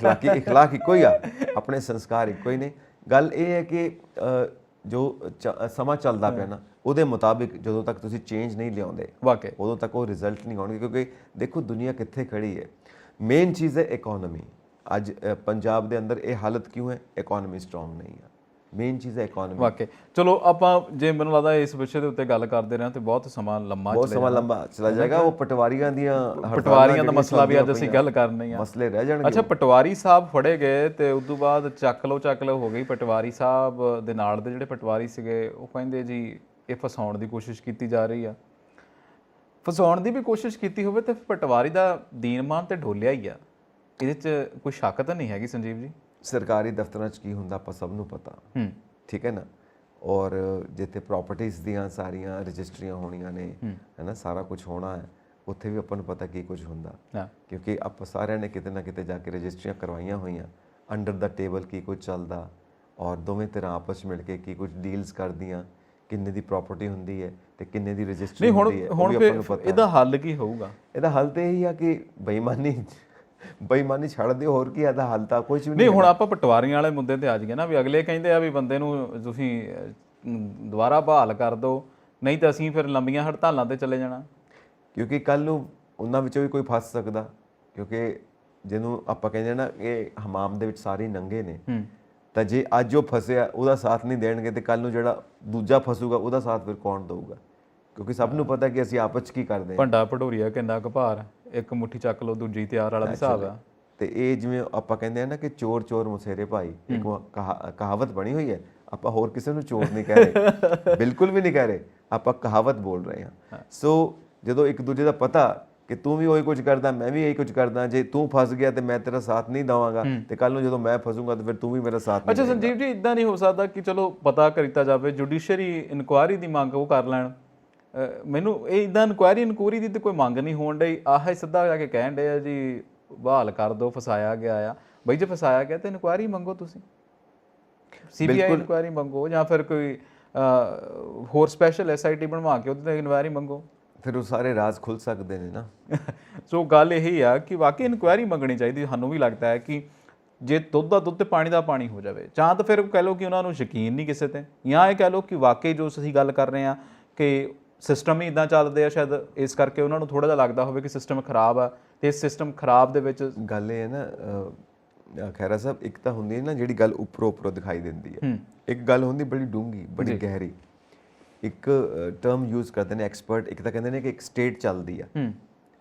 ਇਖਲਾਕ ਇੱਕੋ ਹੀ ਆ, ਆਪਣੇ ਸੰਸਕਾਰ ਇੱਕੋ ਹੀ ਨੇ। ਗੱਲ ਇਹ ਹੈ ਕਿ ਜੋ ਸਮਾਂ ਚੱਲਦਾ ਪਿਆ ਨਾ ਉਹਦੇ ਮੁਤਾਬਿਕ ਜਦੋਂ ਤੱਕ ਤੁਸੀਂ ਚੇਂਜ ਨਹੀਂ ਲਿਆਉਂਦੇ ਵਾਕਈ ਉਦੋਂ ਤੱਕ ਉਹ ਰਿਜ਼ਲਟ ਨਹੀਂ ਆਉਣਗੇ, ਕਿਉਂਕਿ ਦੇਖੋ ਦੁਨੀਆ ਕਿੱਥੇ ਖੜੀ ਹੈ। ਮੇਨ ਚੀਜ਼ ਹੈ ਇਕਨੋਮੀ। ਅੱਜ ਪੰਜਾਬ ਦੇ ਅੰਦਰ ਇਹ ਹਾਲਤ ਕਿਉਂ ਹੈ? ਇਕਨੋਮੀ ਸਟਰੋਂਗ ਨਹੀਂ ਹੈ। ਮੇਨ ਚੀਜ਼ ਹੈ ਇਕਨੋਮੀ। ਵਾਕਈ ਚਲੋ ਆਪਾਂ ਜੇ ਮੈਨੂੰ ਲੱਗਦਾ ਇਸ ਵਿਸ਼ੇ ਦੇ ਉੱਤੇ ਗੱਲ ਕਰਦੇ ਰਹੇ ਤੇ ਬਹੁਤ ਸਮਾਂ ਲੰਮਾ ਚਲਾ ਜਾਏਗਾ। ਉਹ ਪਟਵਾਰੀਆਂ ਦਾ ਮਸਲਾ ਵੀ ਅੱਜ ਅਸੀਂ ਗੱਲ ਕਰਨੀ ਆ, ਮਸਲੇ ਰਹਿ ਜਾਣਗੇ। ਅੱਛਾ, ਪਟਵਾਰੀ ਸਾਹਿਬ ਫੜੇ ਗਏ ਤੇ ਉਸ ਤੋਂ ਬਾਅਦ ਚੱਕ ਲਓ ਹੋ ਗਈ। ਪਟਵਾਰੀ ਸਾਹਿਬ ਦੇ ਨਾਲ ਦੇ ਜਿਹੜੇ ਪਟਵਾਰੀ ਸੀਗੇ ਉਹ ਕਹਿੰਦੇ ਜੀ ਇਹ ਫਸਾਉਣ ਦੀ ਕੋਸ਼ਿਸ਼ ਕੀਤੀ ਜਾ ਰਹੀ ਆ। ਫਸਾਉਣ ਦੀ ਵੀ ਕੋਸ਼ਿਸ਼ ਕੀਤੀ ਹੋਵੇ ਤੇ ਪਟਵਾਰੀ ਦਾ ਦੀਨਮਾਨ ਤੇ ਢੋਲਿਆ ਹੀ ਆ, ਇਹਦੇ 'ਚ ਕੋਈ ਸ਼ੱਕ ਤਾਂ ਨਹੀਂ ਹੈਗੀ ਸੰਜੀਵ ਜੀ। ਸਰਕਾਰੀ ਦਫ਼ਤਰਾਂ 'ਚ ਕੀ ਹੁੰਦਾ ਆਪਾਂ ਸਭ ਨੂੰ ਪਤਾ, ਠੀਕ ਹੈ ਨਾ। ਔਰ ਜਿੱਥੇ ਪ੍ਰਾਪਰਟੀਆਂ ਦੀਆਂ ਸਾਰੀਆਂ ਰਜਿਸਟਰੀਆਂ ਹੋਣੀਆਂ ਨੇ, ਹੈ ਨਾ, ਸਾਰਾ ਕੁਝ ਹੋਣਾ ਹੈ, ਉੱਥੇ ਵੀ ਆਪਾਂ ਨੂੰ ਪਤਾ ਕੀ ਕੁਝ ਹੁੰਦਾ, ਕਿਉਂਕਿ ਆਪਾਂ ਸਾਰਿਆਂ ਨੇ ਕਿਤੇ ਨਾ ਕਿਤੇ ਜਾ ਕੇ ਰਜਿਸਟਰੀਆਂ ਕਰਵਾਈਆਂ ਹੋਈਆਂ। ਅੰਡਰ ਦਾ ਟੇਬਲ ਕੀ ਕੁਝ ਚੱਲਦਾ, ਔਰ ਦੋਵੇਂ ਧਿਰਾਂ ਆਪਸ 'ਚ ਮਿਲ ਕੇ ਕੀ ਕੁਝ ਡੀਲਸ ਕਰਦੀਆਂ, ਕਿੰਨੇ ਦੀ ਪ੍ਰਾਪਰਟੀ ਹੁੰਦੀ ਹੈ ਤੇ ਕਿੰਨੇ ਦੀ ਰਜਿਸਟਰੀ ਹੁੰਦੀ ਹੈ, ਉਹ ਵੀ ਆਪਾਂ ਨੂੰ ਪਤਾ। ਇਹਦਾ ਹੱਲ ਕੀ ਹੋਊਗਾ? ਇਹਦਾ ਹੱਲ ਤੇ ਇਹੀ ਆ ਕਿ ਬੇਈਮਾਨੀ ਛੱਡ ਦਿਓ, ਹੋਰ ਕੀ ਇਹਦਾ ਹੱਲ ਤਾਂ ਕੁਝ ਵੀ ਨਹੀਂ। ਹੁਣ ਆਪਾਂ ਪਟਵਾਰੀਆਂ ਵਾਲੇ ਮੁੱਦੇ ਤੇ ਆ ਜਾਈਏ ਨਾ, ਵੀ ਅਗਲੇ ਕਹਿੰਦੇ ਆ ਵੀ ਬੰਦੇ ਨੂੰ ਤੁਸੀਂ ਦੁਬਾਰਾ ਬਹਾਲ ਕਰ ਦਿਓ, ਨਹੀਂ ਤਾਂ ਅਸੀਂ ਫਿਰ ਲੰਬੀਆਂ ਹੜਤਾਲਾਂ ਤੇ ਚਲੇ ਜਾਣਾ। ਕਿਉਂਕਿ ਕੱਲ ਨੂੰ ਉਹਨਾਂ ਵਿੱਚੋਂ ਵੀ ਕੋਈ ਫਸ ਸਕਦਾ, ਕਿਉਂਕਿ ਜਿਹਨੂੰ ਆਪਾਂ ਕਹਿੰਦੇ ਨਾ ਇਹ ਹਮਾਮ ਦੇ ਵਿੱਚ ਸਾਰੇ ਨੰਗੇ ਨੇ, ਤਾਂ ਜੇ ਅੱਜ ਉਹ ਫਸਿਆ ਉਹਦਾ ਸਾਥ ਨਹੀਂ ਦੇਣਗੇ ਤੇ ਕੱਲ ਨੂੰ ਜਿਹੜਾ ਦੂਜਾ ਫਸੂਗਾ ਉਹਦਾ ਸਾਥ ਫਿਰ ਕੌਣ ਦਊਗਾ? ਕਿਉਂਕਿ ਸਭ ਨੂੰ ਪਤਾ ਕਿ ਅਸੀਂ ਆਪਸ 'ਚ ਕੀ ਕਰਦੇ ਹਾਂ। ਭੰਡਾ ਭਟੂਰੀਆ ਕਿੰਨਾ ਕੁ ਭਾਰ, ਇੱਕ ਮੁੱਠੀ ਚੱਕ ਲਓ ਦੂਜੀ ਤਿਆਰ ਵਾਲਾ ਹਿਸਾਬ ਆ। ਤੇ ਇਹ ਜਿਵੇਂ ਆਪਾਂ ਕਹਿੰਦੇ ਆ ਨਾ ਕਿ ਚੋਰ ਚੋਰ ਮੁਸੇਰੇ ਭਾਈ, ਇੱਕ ਕਹਾਵਤ ਬਣੀ ਹੋਈ ਹੈ। ਆਪਾਂ ਹੋਰ ਕਿਸੇ ਨੂੰ ਚੋਰ ਨਹੀਂ ਕਹਿ ਰਹੇ, ਬਿਲਕੁਲ ਵੀ ਨਹੀਂ ਕਹਿ ਰਹੇ, ਆਪਾਂ ਕਹਾਵਤ ਬੋਲ ਰਹੇ ਹਾਂ। ਸੋ ਜਦੋਂ ਇੱਕ ਦੂਜੇ ਦਾ ਪਤਾ ਕਿ ਤੂੰ ਵੀ ਉਹੀ ਕੁਝ ਕਰਦਾ, ਮੈਂ ਵੀ ਇਹੀ ਕੁਝ ਕਰਦਾ, ਜੇ ਤੂੰ ਫਸ ਗਿਆ ਤੇ ਮੈਂ ਤੇਰਾ ਸਾਥ ਨਹੀਂ ਦੇਵਾਂਗਾ, ਤੇ ਕੱਲ ਨੂੰ ਜਦੋਂ ਮੈਂ ਫਸੂੰਗਾ ਤੇ ਫਿਰ ਤੂੰ ਵੀ ਮੇਰਾ ਸਾਥ ਨਹੀਂ। ਅੱਛਾ ਸੰਜੀਵ ਜੀ, ਇਦਾਂ ਨਹੀਂ ਹੋ ਸਕਦਾ ਕਿ ਚਲੋ ਪਤਾ ਕੀਤਾ ਜਾਵੇ, ਜੁਡੀਸ਼ਰੀ ਇਨਕੁਆਇਰੀ ਦੀ ਮੰਗ ਉਹ ਕਰ ਲੈਣ? ਮੈਨੂੰ ਇਹ ਇਦਾਂ ਇਨਕੁਆਇਰੀ ਦੀ ਤੇ ਕੋਈ ਮੰਗ ਨਹੀਂ ਹੋਣ ਡਈ, ਆਹ ਸਿੱਧਾ ਜਾ ਕੇ ਕਹਿਣ ਡੇ ਆ ਜੀ ਬਹਾਲ ਕਰ ਦਿਓ, ਫਸਾਇਆ ਗਿਆ ਆ। ਬਈ ਜੇ ਫਸਾਇਆ ਗਿਆ ਤੇ ਇਨਕੁਆਇਰੀ ਮੰਗੋ, ਤੁਸੀਂ ਸੀਬੀਆਈ ਇਨਕੁਆਇਰੀ ਮੰਗੋ, ਜਾਂ ਫਿਰ ਕੋਈ ਹੋਰ ਸਪੈਸ਼ਲ ਐਸਆਈਟੀ ਬਣਵਾ ਕੇ ਉਹਦੇ ਤੇ ਇਨਕੁਆਇਰੀ ਮੰਗੋ, ਫਿਰ ਉਹ ਸਾਰੇ ਰਾਜ਼ ਖੁੱਲ ਸਕਦੇ ਨੇ ਨਾ। ਸੋ ਗੱਲ ਇਹੀ ਆ ਕਿ ਵਾਕਈ ਇਨਕੁਆਇਰੀ ਮੰਗਣੀ ਚਾਹੀਦੀ। ਸਾਨੂੰ ਵੀ ਲੱਗਦਾ ਹੈ ਕਿ ਜੇ ਦੁੱਧ ਦਾ ਦੁੱਧ ਤੇ ਪਾਣੀ ਦਾ ਪਾਣੀ ਹੋ ਜਾਵੇ, ਜਾਂ ਤਾਂ ਫਿਰ ਕਹਿ ਲਓ ਕਿ ਉਹਨਾਂ ਨੂੰ ਯਕੀਨ ਨਹੀਂ ਕਿਸੇ ਤੇ, ਜਾਂ ਇਹ ਕਹਿ ਲਓ ਕਿ ਵਾਕਈ ਜੋ ਅਸੀਂ ਗੱਲ ਕਰ ਰਹੇ ਹਾਂ ਕਿ ਸਿਸਟਮ ਹੀ ਇਦਾਂ ਚੱਲਦੇ ਆ, ਸ਼ਾਇਦ ਇਸ ਕਰਕੇ ਉਹਨਾਂ ਨੂੰ ਥੋੜ੍ਹਾ ਜਿਹਾ ਲੱਗਦਾ ਹੋਵੇ ਕਿ ਸਿਸਟਮ ਖਰਾਬ ਆ, ਤੇ ਇਸ ਸਿਸਟਮ ਖਰਾਬ ਦੇ ਵਿੱਚ ਗੱਲ ਇਹ ਹੈ ਨਾ ਖੈਰਾ ਸਾਹਿਬ, ਇੱਕ ਤਾਂ ਹੁੰਦੀ ਹੈ ਨਾ ਜਿਹੜੀ ਗੱਲ ਉੱਪਰੋਂ ਦਿਖਾਈ ਦਿੰਦੀ ਹੈ, ਇੱਕ ਗੱਲ ਹੁੰਦੀ ਬੜੀ ਡੂੰਘੀ, ਬੜੀ ਗਹਿਰੀ। ਇੱਕ ਟਰਮ ਯੂਜ਼ ਕਰਦੇ ਨੇ ਐਕਸਪਰਟ, ਇੱਕ ਤਾਂ ਕਹਿੰਦੇ ਨੇ ਕਿ ਇੱਕ ਸਟੇਟ ਚੱਲਦੀ ਆ,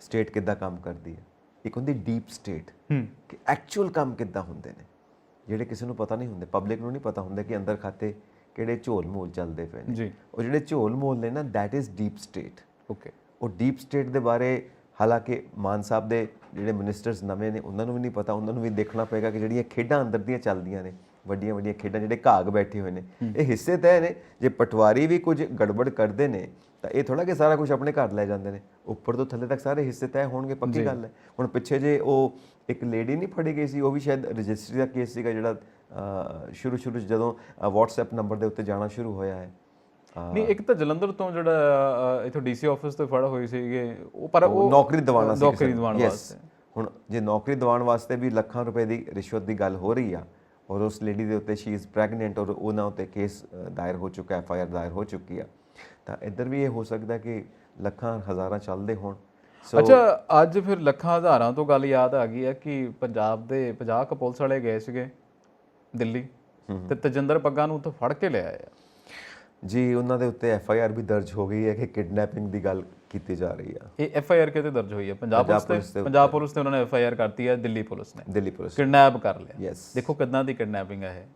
ਸਟੇਟ ਕਿੱਦਾਂ ਕੰਮ ਕਰਦੀ ਹੈ। ਇੱਕ ਹੁੰਦੀ ਡੀਪ ਸਟੇਟ, ਕਿ ਐਕਚੁਅਲ ਕੰਮ ਕਿੱਦਾਂ ਹੁੰਦੇ ਨੇ, ਜਿਹੜੇ ਕਿਸੇ ਨੂੰ ਪਤਾ ਨਹੀਂ ਹੁੰਦੇ, ਪਬਲਿਕ ਨੂੰ ਨਹੀਂ ਪਤਾ ਹੁੰਦਾ ਕਿ ਅੰਦਰ ਖਾਤੇ ਕਿਹੜੇ ਝੋਲ ਮੋਲ ਚੱਲਦੇ ਪਏ ਨੇ। ਉਹ ਜਿਹੜੇ ਝੋਲ ਮੋਲ ਨੇ ਨਾ, that is deep state. Okay, ਉਹ ਡੀਪ ਸਟੇਟ ਦੇ ਬਾਰੇ ਹਾਲਾਂਕਿ ਮਾਨ ਸਾਹਿਬ ਦੇ ਜਿਹੜੇ ਮਿਨਿਸਟਰਸ ਨਵੇਂ ਨੇ ਉਹਨਾਂ ਨੂੰ ਵੀ ਨਹੀਂ ਪਤਾ, ਉਹਨਾਂ ਨੂੰ ਵੀ ਦੇਖਣਾ ਪਏਗਾ ਕਿ ਜਿਹੜੀਆਂ ਖੇਡਾਂ ਅੰਦਰ ਦੀਆਂ ਚੱਲਦੀਆਂ ਨੇ, ਵੱਡੀਆਂ ਵੱਡੀਆਂ ਖੇਡਾਂ, ਜਿਹੜੇ ਘਾਗ ਬੈਠੇ ਹੋਏ ਨੇ, ਇਹ ਹਿੱਸੇ ਤੈਅ ਨੇ। ਜੇ ਪਟਵਾਰੀ ਵੀ ਕੁਝ ਗੜਬੜ ਕਰਦੇ ਨੇ ਤਾਂ ਇਹ ਥੋੜਾ ਕਿ ਸਾਰਾ ਕੁਝ ਆਪਣੇ ਘਰ ਲੈ ਜਾਂਦੇ ਨੇ, ਉੱਪਰ ਤੋਂ ਥੱਲੇ ਤੱਕ ਸਾਰੇ ਹਿੱਸੇ ਤੈਅ ਹੋਣਗੇ, ਪੱਕੀ ਗੱਲ ਹੈ। ਹੁਣ ਪਿੱਛੇ ਜੇ ਉਹ ਇੱਕ ਲੇਡੀ ਨਹੀਂ ਫੜੀ ਗਈ ਸੀ, ਉਹ ਵੀ ਸ਼ਾਇਦ ਰਜਿਸਟਰੀ ਦਾ ਕੇਸ ਸੀਗਾ, ਜਿਹੜਾ ਸ਼ੁਰੂ 'ਚ ਜਦੋਂ WhatsApp ਨੰਬਰ ਦੇ ਉੱਤੇ ਜਾਣਾ ਸ਼ੁਰੂ ਹੋਇਆ ਹੈ। ਨਹੀਂ, ਇੱਕ ਤਾਂ ਜਲੰਧਰ ਤੋਂ ਜਿਹੜਾ ਇੱਥੋਂ DC ਆਫਿਸ ਤੋਂ ਫੜ ਹੋਏ ਸੀਗੇ, ਉਹ ਪਰ ਉਹ ਨੌਕਰੀ ਦਿਵਾਉਣਾ ਸੀ, ਨੌਕਰੀ ਦਿਵਾਉਣ ਵਾਸਤੇ। ਹੁਣ ਜੇ ਨੌਕਰੀ ਦਿਵਾਉਣ ਵਾਸਤੇ ਵੀ ਲੱਖਾਂ ਰੁਪਏ ਦੀ ਰਿਸ਼ਵਤ ਦੀ ਗੱਲ ਹੋ ਰਹੀ ਆ, ਔਰ ਉਸ ਲੇਡੀ ਦੇ ਉੱਤੇ ਸ਼ੀ ਇਜ਼ ਪ੍ਰੈਗਨੈਂਟ, ਔਰ ਉਹਨਾਂ ਉੱਤੇ ਕੇਸ ਦਾਇਰ ਹੋ ਚੁੱਕਾ, FIR ਦਾਇਰ ਹੋ ਚੁੱਕੀ ਆ, ਤਾਂ ਇੱਧਰ ਵੀ ਇਹ ਹੋ ਸਕਦਾ ਕਿ ਲੱਖਾਂ ਹਜ਼ਾਰਾਂ ਚੱਲਦੇ ਹੋਣ। ਅੱਛਾ, ਅੱਜ ਫਿਰ ਲੱਖਾਂ ਹਜ਼ਾਰਾਂ ਤੋਂ ਗੱਲ ਯਾਦ ਆ ਗਈ ਹੈ ਕਿ ਪੰਜਾਬ ਦੇ 50 ਕੁ ਪੁਲਿਸ ਵਾਲੇ ਗਏ ਸੀਗੇ ਦਿੱਲੀ, ਤੇ ਤਜਿੰਦਰ ਪੱਗਾ ਨੂੰ ਉੱਥੋਂ ਫੜ ਕੇ ਲਿਆਏ ਆ ਜੀ। ਉਹਨਾਂ ਦੇ ਉੱਤੇ FIR ਵੀ ਦਰਜ ਹੋ ਗਈ ਹੈ ਕਿ ਕਿਡਨੈਪਿੰਗ ਦੀ ਗੱਲ ਕੀਤੀ ਜਾ ਰਹੀ ਆ। ਇਹ FIR ਕਿਤੇ ਦਰਜ ਹੋਈ ਹੈ? ਪੰਜਾਬ ਪੁਲਿਸ ਤੇ ਉਹਨਾਂ ਨੇ FIR ਕਰਤੀ ਹੈ, ਦਿੱਲੀ ਪੁਲਿਸ ਨੇ ਕਿਡਨੈਪ ਕਰ ਲਿਆ। ਦੇਖੋ ਕਿੱਦਾਂ ਦੀ ਕਿਡਨੈਪਿੰਗ ਹੈ ਇਹ।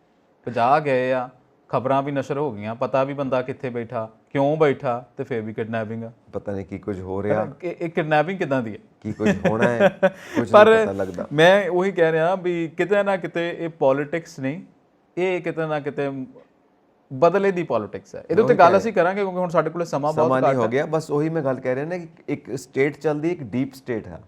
50 ਗਏ ਆ, ਖਬਰਾਂ ਵੀ ਨਸ਼ਰ ਹੋ ਗਈਆਂ, ਪਤਾ ਵੀ ਬੰਦਾ ਕਿੱਥੇ ਬੈਠਾ, ਕਿਉਂ ਬੈਠਾ, ਤੇ ਫਿਰ ਵੀ ਕਿਡਨੈਪਿੰਗ ਆ। ਪਤਾ ਨਹੀਂ ਕੀ ਕੁਝ ਹੋ ਰਿਹਾ, ਇਹ ਕਿਡਨੈਪਿੰਗ ਕਿੱਦਾਂ ਦੀ ਹੈ, ਕੀ ਕੁਝ ਹੋਣਾ ਹੈ, ਕੁਝ ਨਹੀਂ ਪਤਾ ਲੱਗਦਾ। ਮੈਂ ਉਹੀ ਕਹਿ ਰਿਹਾ ਵੀ ਕਿਤੇ ਨਾ ਕਿਤੇ ਇਹ ਪੋਲਿਟਿਕਸ ਨਹੀਂ, ਇਹ ਕਿਤੇ ਨਾ ਕਿਤੇ ਬਦਲੇ ਦੀ ਪੋਲਿਟਿਕਸ ਹੈ। ਇਹਦੇ ਉੱਤੇ ਗੱਲ ਅਸੀਂ ਕਰਾਂਗੇ ਕਿਉਂਕਿ ਹੁਣ ਸਾਡੇ ਕੋਲ ਸਮਾਂ ਨਹੀਂ ਹੋ ਗਿਆ। ਬਸ ਉਹੀ ਮੈਂ ਗੱਲ ਕਹਿ ਰਿਹਾ ਨਾ ਕਿ ਇੱਕ ਸਟੇਟ ਚੱਲਦੀ, ਇੱਕ ਡੀਪ ਸਟੇਟ ਹੈ,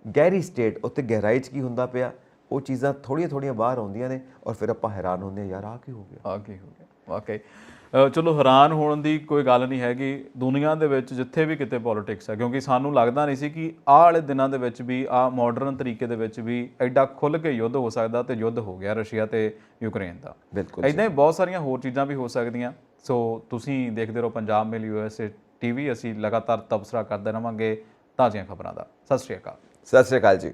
ਗਹਿਰੀ ਸਟੇਟ। ਉੱਤੇ ਗਹਿਰਾਈ 'ਚ ਕੀ ਹੁੰਦਾ ਪਿਆ, ਉਹ ਚੀਜ਼ਾਂ ਥੋੜ੍ਹੀਆਂ ਬਾਹਰ ਆਉਂਦੀਆਂ ਨੇ, ਔਰ ਫਿਰ ਆਪਾਂ ਹੈਰਾਨ ਹੁੰਦੇ ਹਾਂ, ਯਾਰ ਆਹ ਕੀ ਹੋ ਗਿਆ, ਆਹ ਕੀ ਹੋ ਗਿਆ। ਵਾਕਈ ਚਲੋ ਹੈਰਾਨ ਹੋਣ ਦੀ ਕੋਈ ਗੱਲ ਨਹੀਂ ਹੈਗੀ ਦੁਨੀਆ ਦੇ ਵਿੱਚ ਜਿੱਥੇ ਵੀ ਕਿਤੇ ਪੋਲਿਟਿਕਸ ਹੈ, ਕਿਉਂਕਿ ਸਾਨੂੰ ਲੱਗਦਾ ਨਹੀਂ ਸੀ ਕਿ ਆਹ ਵਾਲੇ ਦਿਨਾਂ ਦੇ ਵਿੱਚ ਵੀ ਆਹ ਮਾਡਰਨ ਤਰੀਕੇ ਦੇ ਵਿੱਚ ਵੀ ਐਡਾ ਖੁੱਲ੍ਹ ਕੇ ਯੁੱਧ ਹੋ ਸਕਦਾ, ਤੇ ਯੁੱਧ ਹੋ ਗਿਆ ਰਸ਼ੀਆ ਤੇ ਯੂਕਰੇਨ ਦਾ। ਬਿਲਕੁਲ ਇੱਦਾਂ ਹੀ ਬਹੁਤ ਸਾਰੀਆਂ ਹੋਰ ਚੀਜ਼ਾਂ ਵੀ ਹੋ ਸਕਦੀਆਂ। ਸੋ ਤੁਸੀਂ ਦੇਖਦੇ ਰਹੋ ਪੰਜਾਬ ਮੇਲ USA TV, ਅਸੀਂ ਲਗਾਤਾਰ ਤਬਸਰਾ ਕਰਦੇ ਰਹਾਂਗੇ ਤਾਜ਼ੀਆਂ ਖਬਰਾਂ ਦਾ। ਸਤਿ ਸ਼੍ਰੀ ਅਕਾਲ। ਸਤਿ ਸ਼੍ਰੀ ਅਕਾਲ ਜੀ।